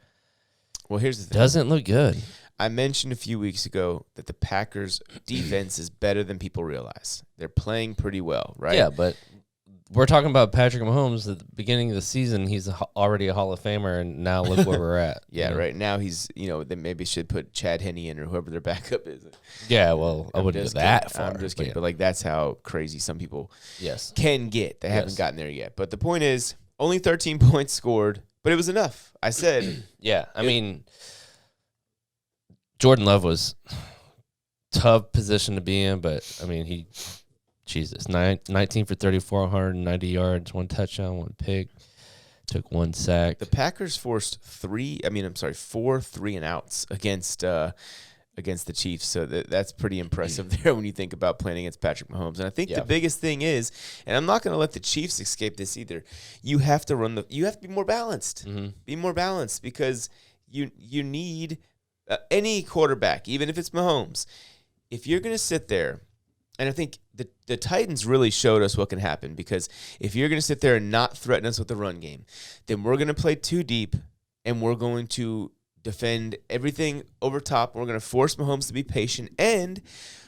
Well, here's the thing. Doesn't look good. I mentioned a few weeks ago that the Packers' defense is better than people realize. They're playing pretty well, right? Yeah, but we're talking about Patrick Mahomes at the beginning of the season. He's already a Hall of Famer, and now look where we're at. Yeah, right now he's, they maybe should put Chad Henne in or whoever their backup is. Yeah, well, I wouldn't go that far. I'm just kidding, but that's how crazy some people can get. They haven't gotten there yet. But the point is, only 13 points scored, but it was enough. I said. Yeah, I mean, Jordan Love was tough position to be in, but, I mean, Jesus, 19 for 34, 190 yards, 1 touchdown, 1 pick, took 1 sack. The Packers forced 4 3-and-outs against the Chiefs, so that's pretty impressive there when you think about playing against Patrick Mahomes. And I think the biggest thing is, and I'm not going to let the Chiefs escape this either. You have to you have to be more balanced. Mm-hmm. Be more balanced because you need any quarterback, even if it's Mahomes. If you're going to sit there. And I think the Titans really showed us what can happen because if you're going to sit there and not threaten us with the run game, then we're going to play too deep and we're going to defend everything over top. We're going to force Mahomes to be patient. And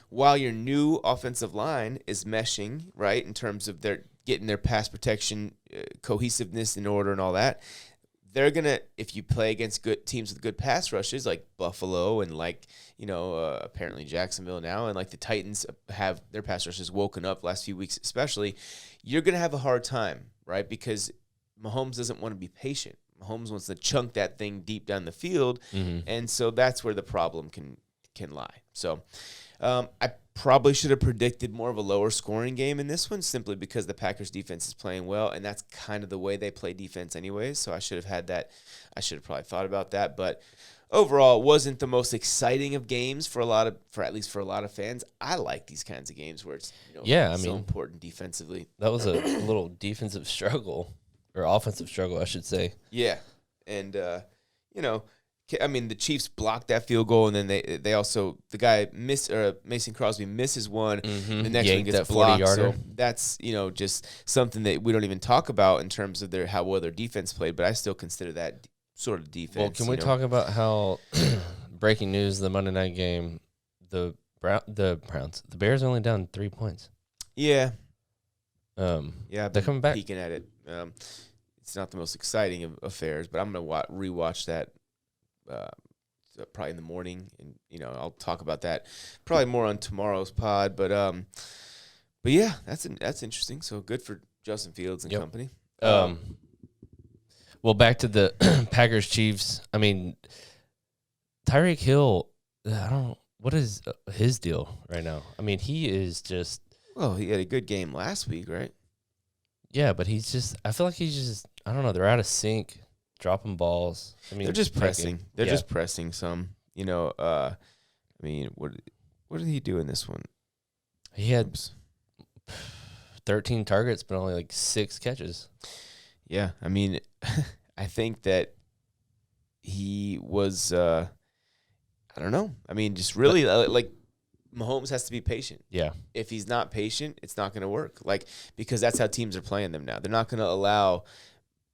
while your new offensive line is meshing, right, in terms of their getting their pass protection cohesiveness in order and all that, they're going to, if you play against good teams with good pass rushes like Buffalo and apparently Jacksonville now, and like the Titans have their pass rushes woken up last few weeks especially, you're going to have a hard time, right? Because Mahomes doesn't want to be patient. Mahomes wants to chunk that thing deep down the field, and so that's where the problem can lie. So I probably should have predicted more of a lower scoring game in this one simply because the Packers defense is playing well, and that's kind of the way they play defense anyways, so I should have had that. I should have probably thought about that, but overall, it wasn't the most exciting of games for at least for a lot of fans. I like these kinds of games where it's so important defensively. That was a little defensive struggle or offensive struggle, I should say. Yeah, and I mean, the Chiefs blocked that field goal, and then they also the guy Mason Crosby misses one. Mm-hmm. The next one gets blocked. So that's just something that we don't even talk about in terms of how well their defense played. But I still consider that sort of defense. Well, can we talk about how breaking news? The Monday night game, the Bears are only down 3 points. Yeah. They're coming back. Peeking at it. It's not the most exciting of affairs, but I'm gonna rewatch that. Probably in the morning, and I'll talk about that probably more on tomorrow's pod. But yeah, that's interesting. So good for Justin Fields and company. Well, back to the Packers Chiefs. I mean, Tyreek Hill. What is his deal right now? I mean, he is just. Well, he had a good game last week, right? Yeah, but he's just. I feel like he's just. I don't know. They're out of sync. Dropping balls. I mean, they're just pressing. They're just pressing some. I mean, what did he do in this one? He had 13 targets, but only like 6 catches. Yeah, I mean, I think that he was. I don't know. I mean, just really like Mahomes has to be patient. Yeah. If he's not patient, it's not going to work. Because that's how teams are playing them now. They're not going to allow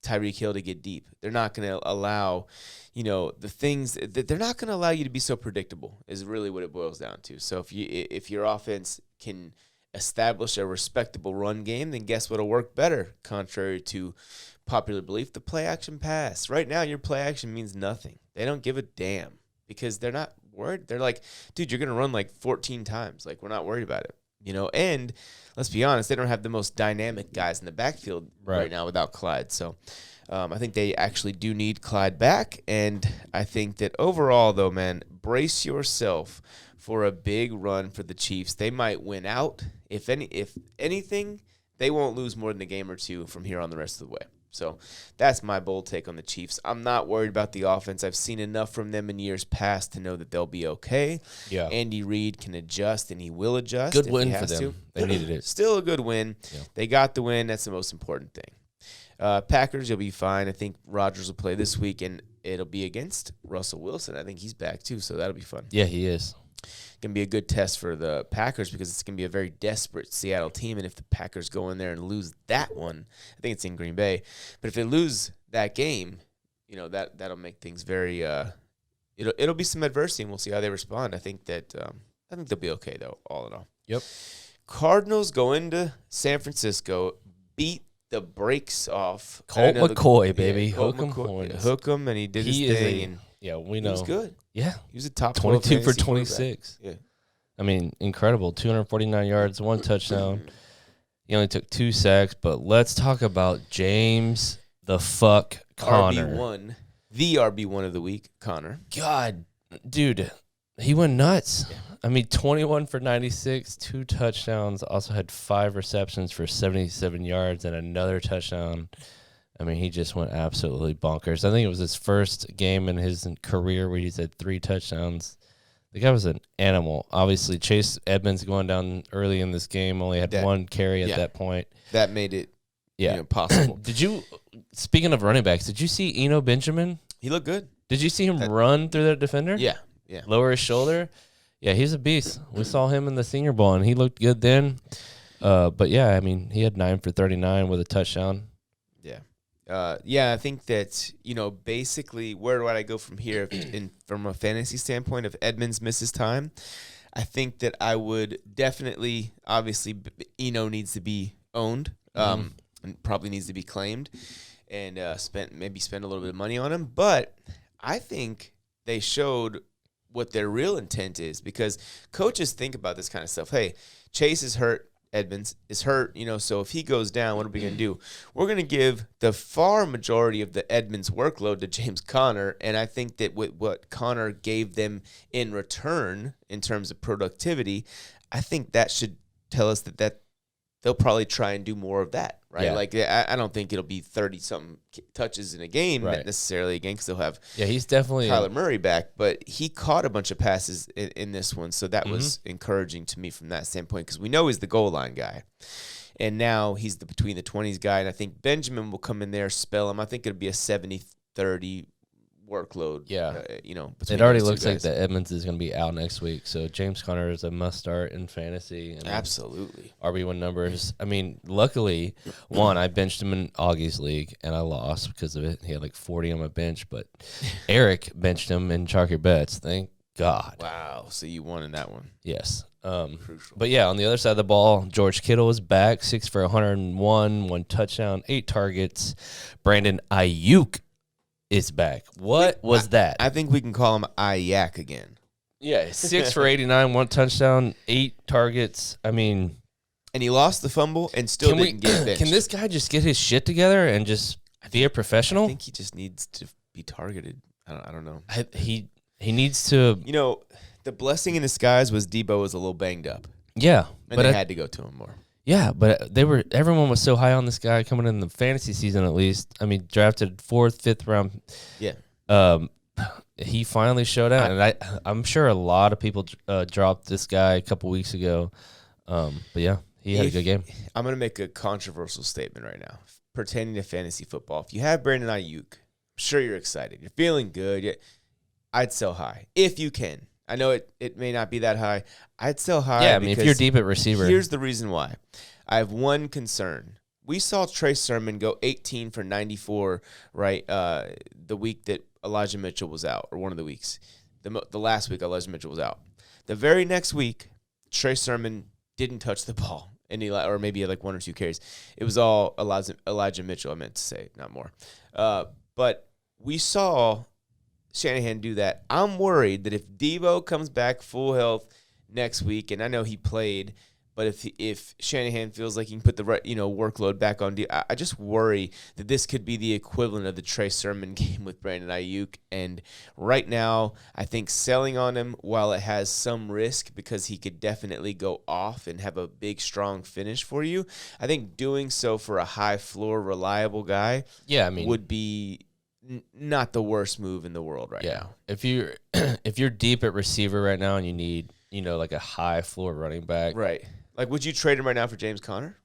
Tyreek Hill to get deep. They're not going to allow, the things that they're not going to allow you to be so predictable is really what it boils down to. So if your offense can establish a respectable run game, then guess what'll work better, contrary to popular belief, the play action pass. Right now, your play action means nothing. They don't give a damn because they're not worried. They're like, dude, you're going to run like 14 times. Like, we're not worried about it. And let's be honest, they don't have the most dynamic guys in the backfield right now without Clyde. So I think they actually do need Clyde back. And I think that overall, though, man, brace yourself for a big run for the Chiefs. They might win out. If anything, they won't lose more than a game or two from here on the rest of the way. So that's my bold take on the Chiefs. I'm not worried about the offense. I've seen enough from them in years past to know that they'll be okay. Yeah. Andy Reid can adjust, and he will adjust. Good win for them. They needed it. Still a good win. Yeah. They got the win. That's the most important thing. Packers, you'll be fine. I think Rodgers will play this week, and it'll be against Russell Wilson. I think he's back too, so that'll be fun. Yeah, he is. Going to be a good test for the Packers because it's going to be a very desperate Seattle team. And if the Packers go in there and lose that one, I think it's in Green Bay. But if they lose that game, that'll make things very. It'll be some adversity, and we'll see how they respond. I think they'll be okay though, all in all. Yep. Cardinals go into San Francisco, beat the brakes off Colt McCoy, baby. Yeah, Hook 'em points. Hook him, and he did his thing. We know. He was good. Yeah. He was a top 22 for 26. Yeah. I mean, incredible. 249 yards, 1 touchdown. He only took 2 sacks, but let's talk about James the fuck Conner. RB1. The RB1 of the week, Conner. God, dude, he went nuts. Yeah. I mean, 21 for 96, 2 touchdowns, also had 5 receptions for 77 yards and another touchdown. I mean, he just went absolutely bonkers. I think it was his first game in his career where he's had 3 touchdowns. The guy was an animal. Obviously, Chase Edmonds going down early in this game only had 1 carry at that point. That made it possible. Speaking of running backs, did you see Eno Benjamin? He looked good. Did you see him run through that defender? Yeah. Lower his shoulder? Yeah, he's a beast. We saw him in the Senior Bowl, and he looked good then. But, yeah, I mean, he had 9 for 39 with a touchdown. Yeah. I think that, basically where do I go from here from a fantasy standpoint if Edmonds misses time? I think that I would definitely, obviously, Eno needs to be owned and probably needs to be claimed and spend a little bit of money on him. But I think they showed what their real intent is because coaches think about this kind of stuff. Hey, Chase is hurt. Edmonds is hurt, so if he goes down, what are we going to do? We're going to give the far majority of the Edmonds workload to James Conner, and I think that with what Conner gave them in return in terms of productivity, I think that should tell us that they'll probably try and do more of that, right? Yeah. Like, I don't think it'll be 30-something touches in a game necessarily again because they'll have he's definitely Kyler Murray back, but he caught a bunch of passes in this one, so that was encouraging to me from that standpoint because we know he's the goal line guy, and now he's the between the 20s guy, and I think Benjamin will come in there, spell him. I think it'll be a 70-30 workload. Yeah. Between it already looks like that Edmonds is going to be out next week, so James Conner is a must start in fantasy. And absolutely. RB1 numbers. I mean, luckily, I benched him in Augie's league, and I lost because of it. He had like 40 on my bench, but Eric benched him in Chalk Your Bets. Thank God. Wow. So you won in that one. Yes. Crucial. But yeah, on the other side of the ball, George Kittle is back, 6 for 101, 1 touchdown, 8 targets. Brandon Ayuk is back. What was that? I think we can call him Ayak again. Yeah, 6 for 89, 1 touchdown, 8 targets. I mean, and he lost the fumble and still didn't get benched. Can this guy just get his shit together and just be a professional? I think he just needs to be targeted. I don't know. He needs to. The blessing in disguise was Debo was a little banged up. Yeah, and they had to go to him more. Yeah, but everyone was so high on this guy coming in the fantasy season at least. I mean, drafted 4th, 5th round. Yeah. He finally showed out, and I'm sure a lot of people dropped this guy a couple weeks ago. But yeah, he had a good game. I'm going to make a controversial statement right now pertaining to fantasy football. If you have Brandon Ayuk, I'm sure you're excited. You're feeling good. I'd sell high if you can. I know it may not be that high. I'd sell high. Yeah, I mean, if you're deep at receiver. Here's the reason why. I have one concern. we saw Trey Sermon go 18 for 94, right? The week that Elijah Mitchell was out, or one of the weeks. The last week Elijah Mitchell was out. The very next week, Trey Sermon didn't touch the ball, or maybe like 1 or 2 carries. It was all Elijah Mitchell, I meant to say, not more. But we saw Shanahan do that. I'm worried that if Debo comes back full health next week, and I know he played, but if Shanahan feels like he can put the right, workload back on Debo, I just worry that this could be the equivalent of the Trey Sermon game with Brandon Ayuk. And right now, I think selling on him, while it has some risk because he could definitely go off and have a big, strong finish for you, I think doing so for a high floor, reliable guy, would be not the worst move in the world right now. If you're deep at receiver right now and you need, like a high floor running back. Right. Like, would you trade him right now for James Conner?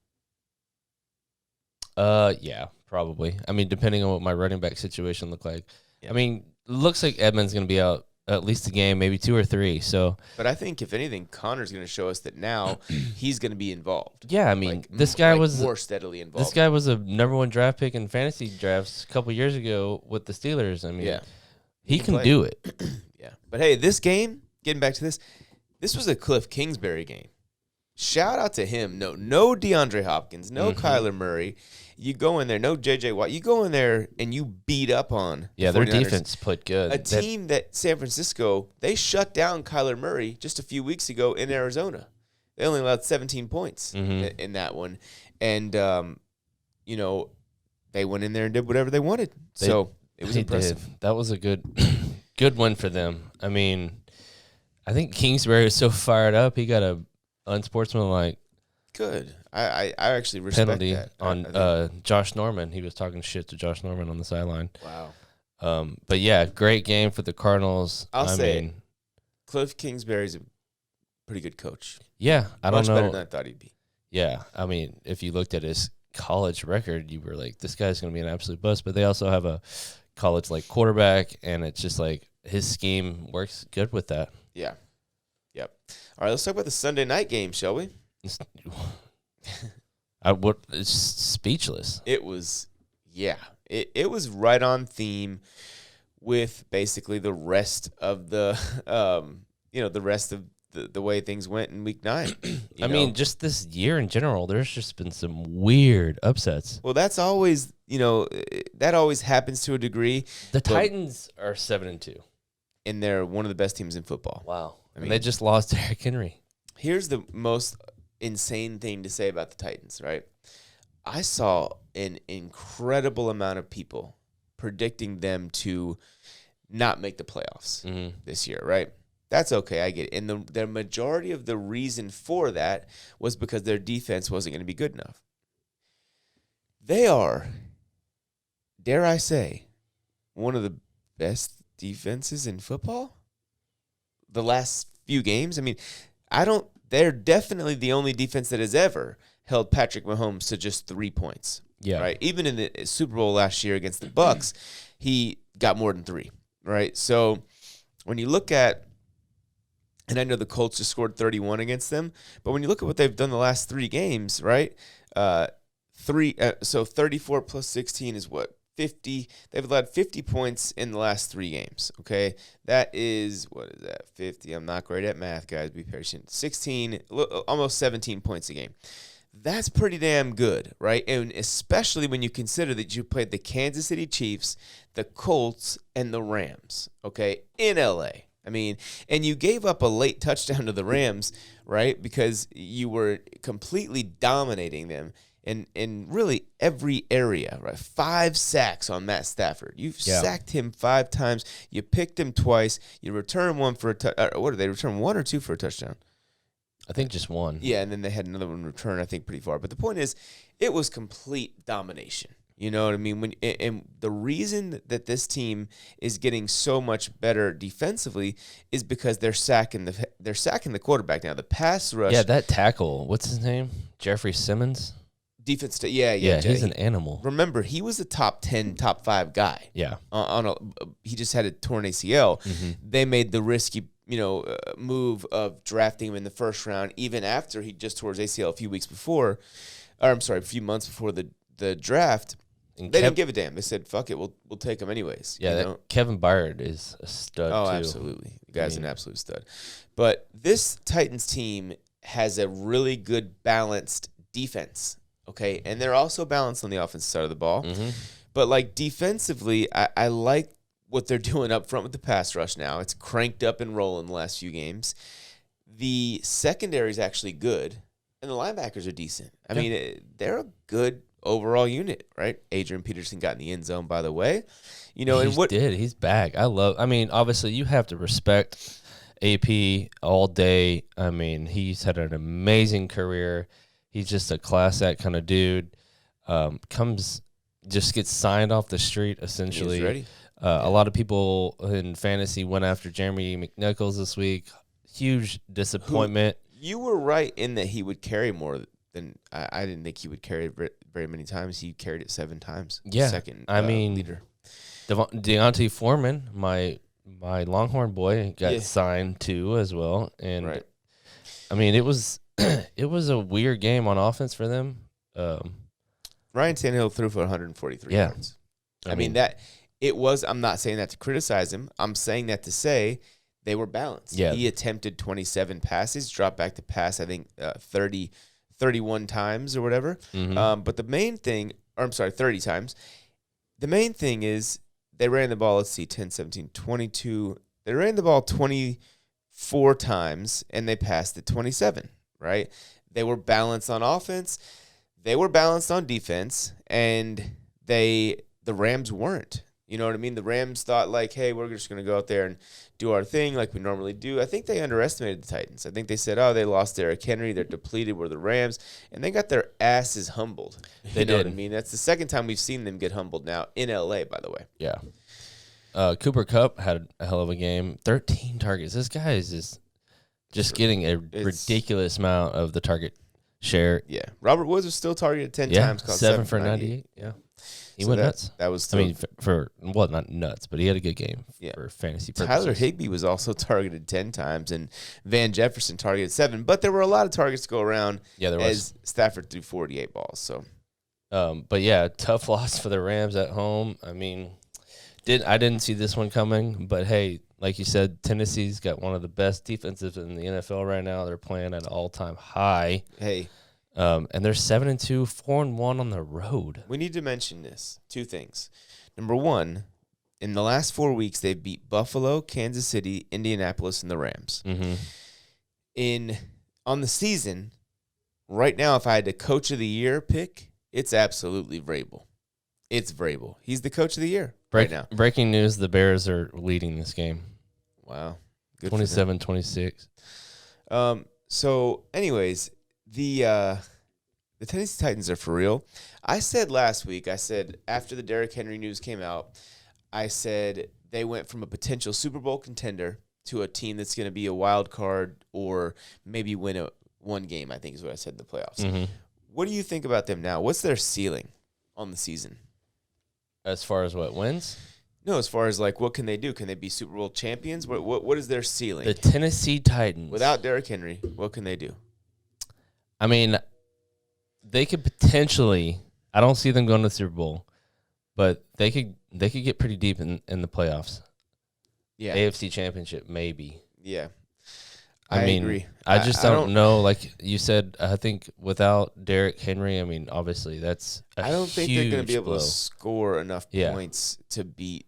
Yeah, probably. I mean, depending on what my running back situation look like. Yeah. I mean, looks like Edmonds going to be out at least a game, maybe 2 or 3. So, but I think if anything, Connor's going to show us that now he's going to be involved. Yeah, I mean, this guy was more steadily involved. This guy was a #1 draft pick in fantasy drafts a couple years ago with the Steelers. I mean, he can do it. Yeah, but hey, this game, getting back to this was a Cliff Kingsbury game. Shout out to him. No DeAndre Hopkins, no Kyler Murray. You go in there, no J.J. Watt. You go in there and you beat up on their defense played good. A team that San Francisco, they shut down Kyler Murray just a few weeks ago in Arizona. They only allowed 17 points in that one. And, they went in there and did whatever they wanted. So it was impressive. That was a good win for them. I mean, I think Kingsbury was so fired up, he got a unsportsmanlike good. I actually respect penalty that. on Josh Norman. He was talking shit to Josh Norman on the sideline. Wow. But yeah, great game for the Cardinals. I mean, Cliff Kingsbury's a pretty good coach. Yeah, I don't know. Much better than I thought he'd be. Yeah, I mean, if you looked at his college record, you were like, this guy's going to be an absolute bust. But they also have a college-like quarterback, and it's just like his scheme works good with that. Yeah. Yep. All right, let's talk about the Sunday night game, shall we? It's speechless. It was, it was right on theme with basically the rest of the, the rest of the way things went in Week 9. I mean, just this year in general, there's just been some weird upsets. Well, that's always, that always happens to a degree. The Titans are 7-2. And they're one of the best teams in football. Wow. I mean, they just lost Derrick Henry. Here's the most insane thing to say about the Titans, right? I saw an incredible amount of people predicting them to not make the playoffs this year, right? That's okay, I get it. And the majority of the reason for that was because their defense wasn't going to be good enough. They are, dare I say, one of the best defenses in football the last few games. I mean, they're definitely the only defense that has ever held Patrick Mahomes to just 3 points. Yeah. Right. Even in the Super Bowl last year against the Bucs, he got more than 3. Right. So when you look at, and I know the Colts just scored 31 against them, but when you look at what they've done the last 3 games, right? So 34 plus 16 is what? 50. They've allowed 50 points in the last 3 games. Okay, what is that? 50. I'm not great at math, guys. Be patient. 16, almost 17 points a game. That's pretty damn good, right? And especially when you consider that you played the Kansas City Chiefs, the Colts, and the Rams. Okay, in LA. I mean, and you gave up a late touchdown to the Rams, right? Because you were completely dominating them. In really every area, right? 5 sacks on Matt Stafford. You've sacked him 5 times. You picked him twice. You return 1 for a touchdown. What did they return? 1 or 2 for a touchdown? I think just 1. Yeah, and then they had another one return, I think, pretty far. But the point is, it was complete domination. You know what I mean? And the reason that this team is getting so much better defensively is because they're sacking the quarterback now. The pass rush. Yeah, that tackle. What's his name? Jeffrey Simmons. Defense, yeah, he's an animal. Remember, he was a top 10, top 5 guy. Yeah, he just had a torn ACL. They made the risky, move of drafting him in the first round, even after he just tore his ACL a few weeks before. or I'm sorry, a few months before the draft, And they didn't give a damn. They said, "Fuck it, we'll take him anyways." Yeah, you know? Kevin Byard is a stud Oh, too. absolutely. The guy's an absolute stud. But this Titans team has a really good balanced defense, okay? And they're also balanced on the offensive side of the ball. Mm-hmm. But, like, defensively, I like what they're doing up front with the pass rush now. It's cranked up and rolling the last few games. The secondary is actually good, and the linebackers are decent. I mean, they're a good overall unit, right? Adrian Peterson got in the end zone, by the way. You know, He's back. I mean, obviously, you have to respect AP all day. I mean, he's had an amazing career. He's just a class act kind of dude. Just gets signed off the street, essentially. He's ready. A lot of people in fantasy went after Jeremy McNichols this week. Huge disappointment. You were right in that he would carry more than I didn't think he would carry it very many times. He carried it 7 times. Yeah, second leader. Deontay Foreman, my Longhorn boy, got signed too as well. And right. I mean, it was a weird game on offense for them. Ryan Tannehill threw for 143 yards. I mean that it was. I'm not saying that to criticize him. I'm saying that to say they were balanced. Yeah. He attempted 27 passes, dropped back to pass, I think 31 times or whatever. Mm-hmm. But the main thing, 30 times. The main thing is they ran the ball, let's see, 10, 17, 22. They ran the ball 24 times, and they passed it 27, right? They were balanced on offense. They were balanced on defense, and the Rams weren't. You know what I mean? The Rams thought, like, hey, we're just going to go out there and do our thing like we normally do. I think they underestimated the Titans. I think they said, oh, they lost Derrick Henry. They're depleted. We're the Rams. And they got their asses humbled. They know did. what I mean? That's the second time we've seen them get humbled now in L.A., by the way. Yeah. Cooper Kupp had a hell of a game. 13 targets. This guy is just getting a ridiculous amount of the target share. Yeah. Robert Woods was still targeted 10 times. 7 for 98. Yeah. He went nuts. That was still, not nuts, but he had a good game for fantasy purposes. Tyler Higbee was also targeted 10 times, and Van Jefferson targeted 7. But there were a lot of targets to go around as Stafford threw 48 balls. So, but yeah, tough loss for the Rams at home. I mean, I didn't see this one coming, but hey, like you said, Tennessee's got one of the best defenses in the NFL right now. They're playing at an all-time high. Hey. And they're 7-2, 4-1 on the road. We need to mention this. 2 things. Number 1, in the last 4 weeks, they've beat Buffalo, Kansas City, Indianapolis, and the Rams. Mm-hmm. On the season, right now, if I had a Coach of the Year pick, it's absolutely Vrabel. It's Vrabel. He's the Coach of the Year right now. Breaking news, the Bears are leading this game. Wow. Good 27-26. So, anyways, the Tennessee Titans are for real. I said last week, after the Derrick Henry news came out, I said they went from a potential Super Bowl contender to a team that's going to be a wild card or maybe win one game, I think is what I said in the playoffs. Mm-hmm. What do you think about them now? What's their ceiling on the season? As far as what wins? No, as far as like what can they do? Can they be Super Bowl champions? What is their ceiling? The Tennessee Titans. Without Derrick Henry, what can they do? I mean, they could potentially. I don't see them going to the Super Bowl, but they could get pretty deep in the playoffs. Yeah, AFC Championship maybe. Yeah, I mean, agree. I just don't know. Like you said, I think without Derrick Henry, I mean, obviously that's I don't think they're going to be able blow. to score enough points to beat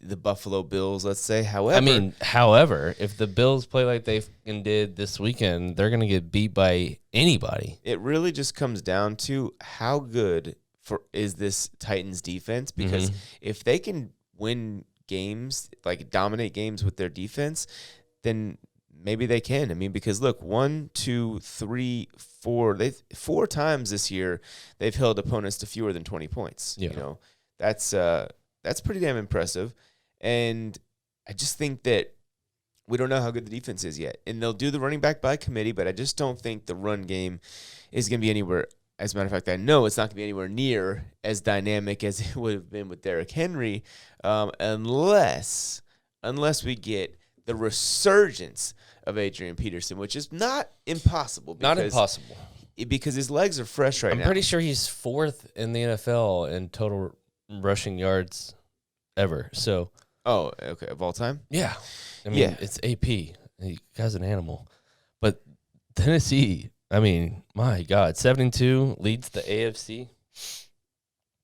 the Buffalo Bills, let's say. However, if the Bills play like they did this weekend, they're going to get beat by anybody. It really just comes down to how good is this Titans defense, because if they can win games, like dominate games with their defense, then maybe they can. I mean, because look, 1, 2, 3, 4, 4 times this year they've held opponents to fewer than 20 points. Yeah. You know, that's pretty damn impressive. And I just think that we don't know how good the defense is yet. And they'll do the running back by committee, but I just don't think the run game is going to be anywhere. As a matter of fact, I know it's not going to be anywhere near as dynamic as it would have been with Derrick Henry, unless we get the resurgence of Adrian Peterson, which is not impossible. Not impossible. because his legs are fresh right now. I'm pretty sure he's 4th in the NFL in total rushing yards ever. So, Oh, okay, of all time? yeah. I mean, it's AP. The guy's an animal. But Tennessee, I mean, my God, 7-2 leads the AFC.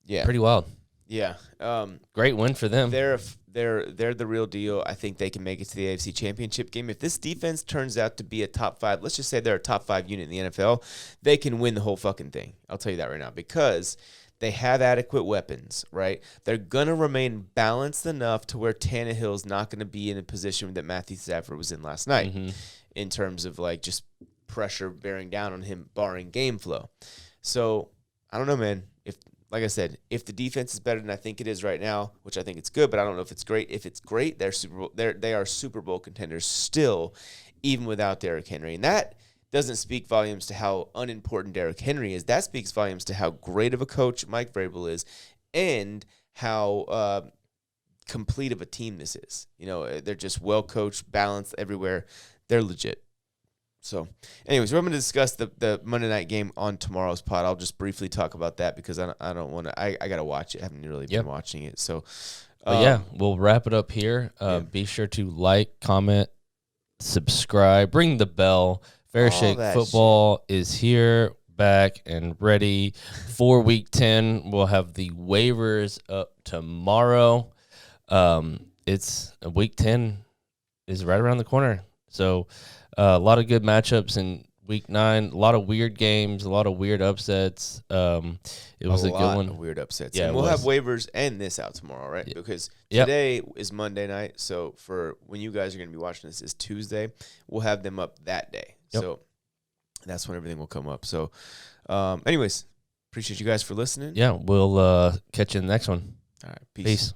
Yeah. Pretty wild. Yeah. Great win for them. They're the real deal. I think they can make it to the AFC Championship game. If this defense turns out to be a top 5, let's just say they're a top 5 unit in the NFL, they can win the whole fucking thing. I'll tell you that right now, because they have adequate weapons, right? They're going to remain balanced enough to where Tannehill's not going to be in a position that Matthew Stafford was in last night in terms of like just pressure bearing down on him, barring game flow. So I don't know, man. Like I said, if the defense is better than I think it is right now, which I think it's good, but I don't know if it's great. If it's great, they are Super Bowl contenders still, even without Derrick Henry. And that doesn't speak volumes to how unimportant Derrick Henry is. That speaks volumes to how great of a coach Mike Vrabel is and how complete of a team this is. You know, they're just well coached, balanced everywhere. They're legit. So, anyways, we're going to discuss the Monday night game on tomorrow's pod. I'll just briefly talk about that because I don't want to. I got to watch it. I haven't really been watching it. So, yeah, we'll wrap it up here. Be sure to like, comment, subscribe, ring the bell. Fair Shake Football is here, back, and ready for Week 10. We'll have the waivers up tomorrow. It's Week 10 is right around the corner. So, a lot of good matchups in Week 9. A lot of weird games. A lot of weird upsets. It was a good one. A lot of weird upsets. Yeah, and we'll have waivers and this out tomorrow, right? Because today is Monday night. So for when you guys are going to be watching this is Tuesday. We'll have them up that day. So that's when everything will come up. So, anyways, appreciate you guys for listening. Yeah, we'll catch you in the next one. All right, Peace.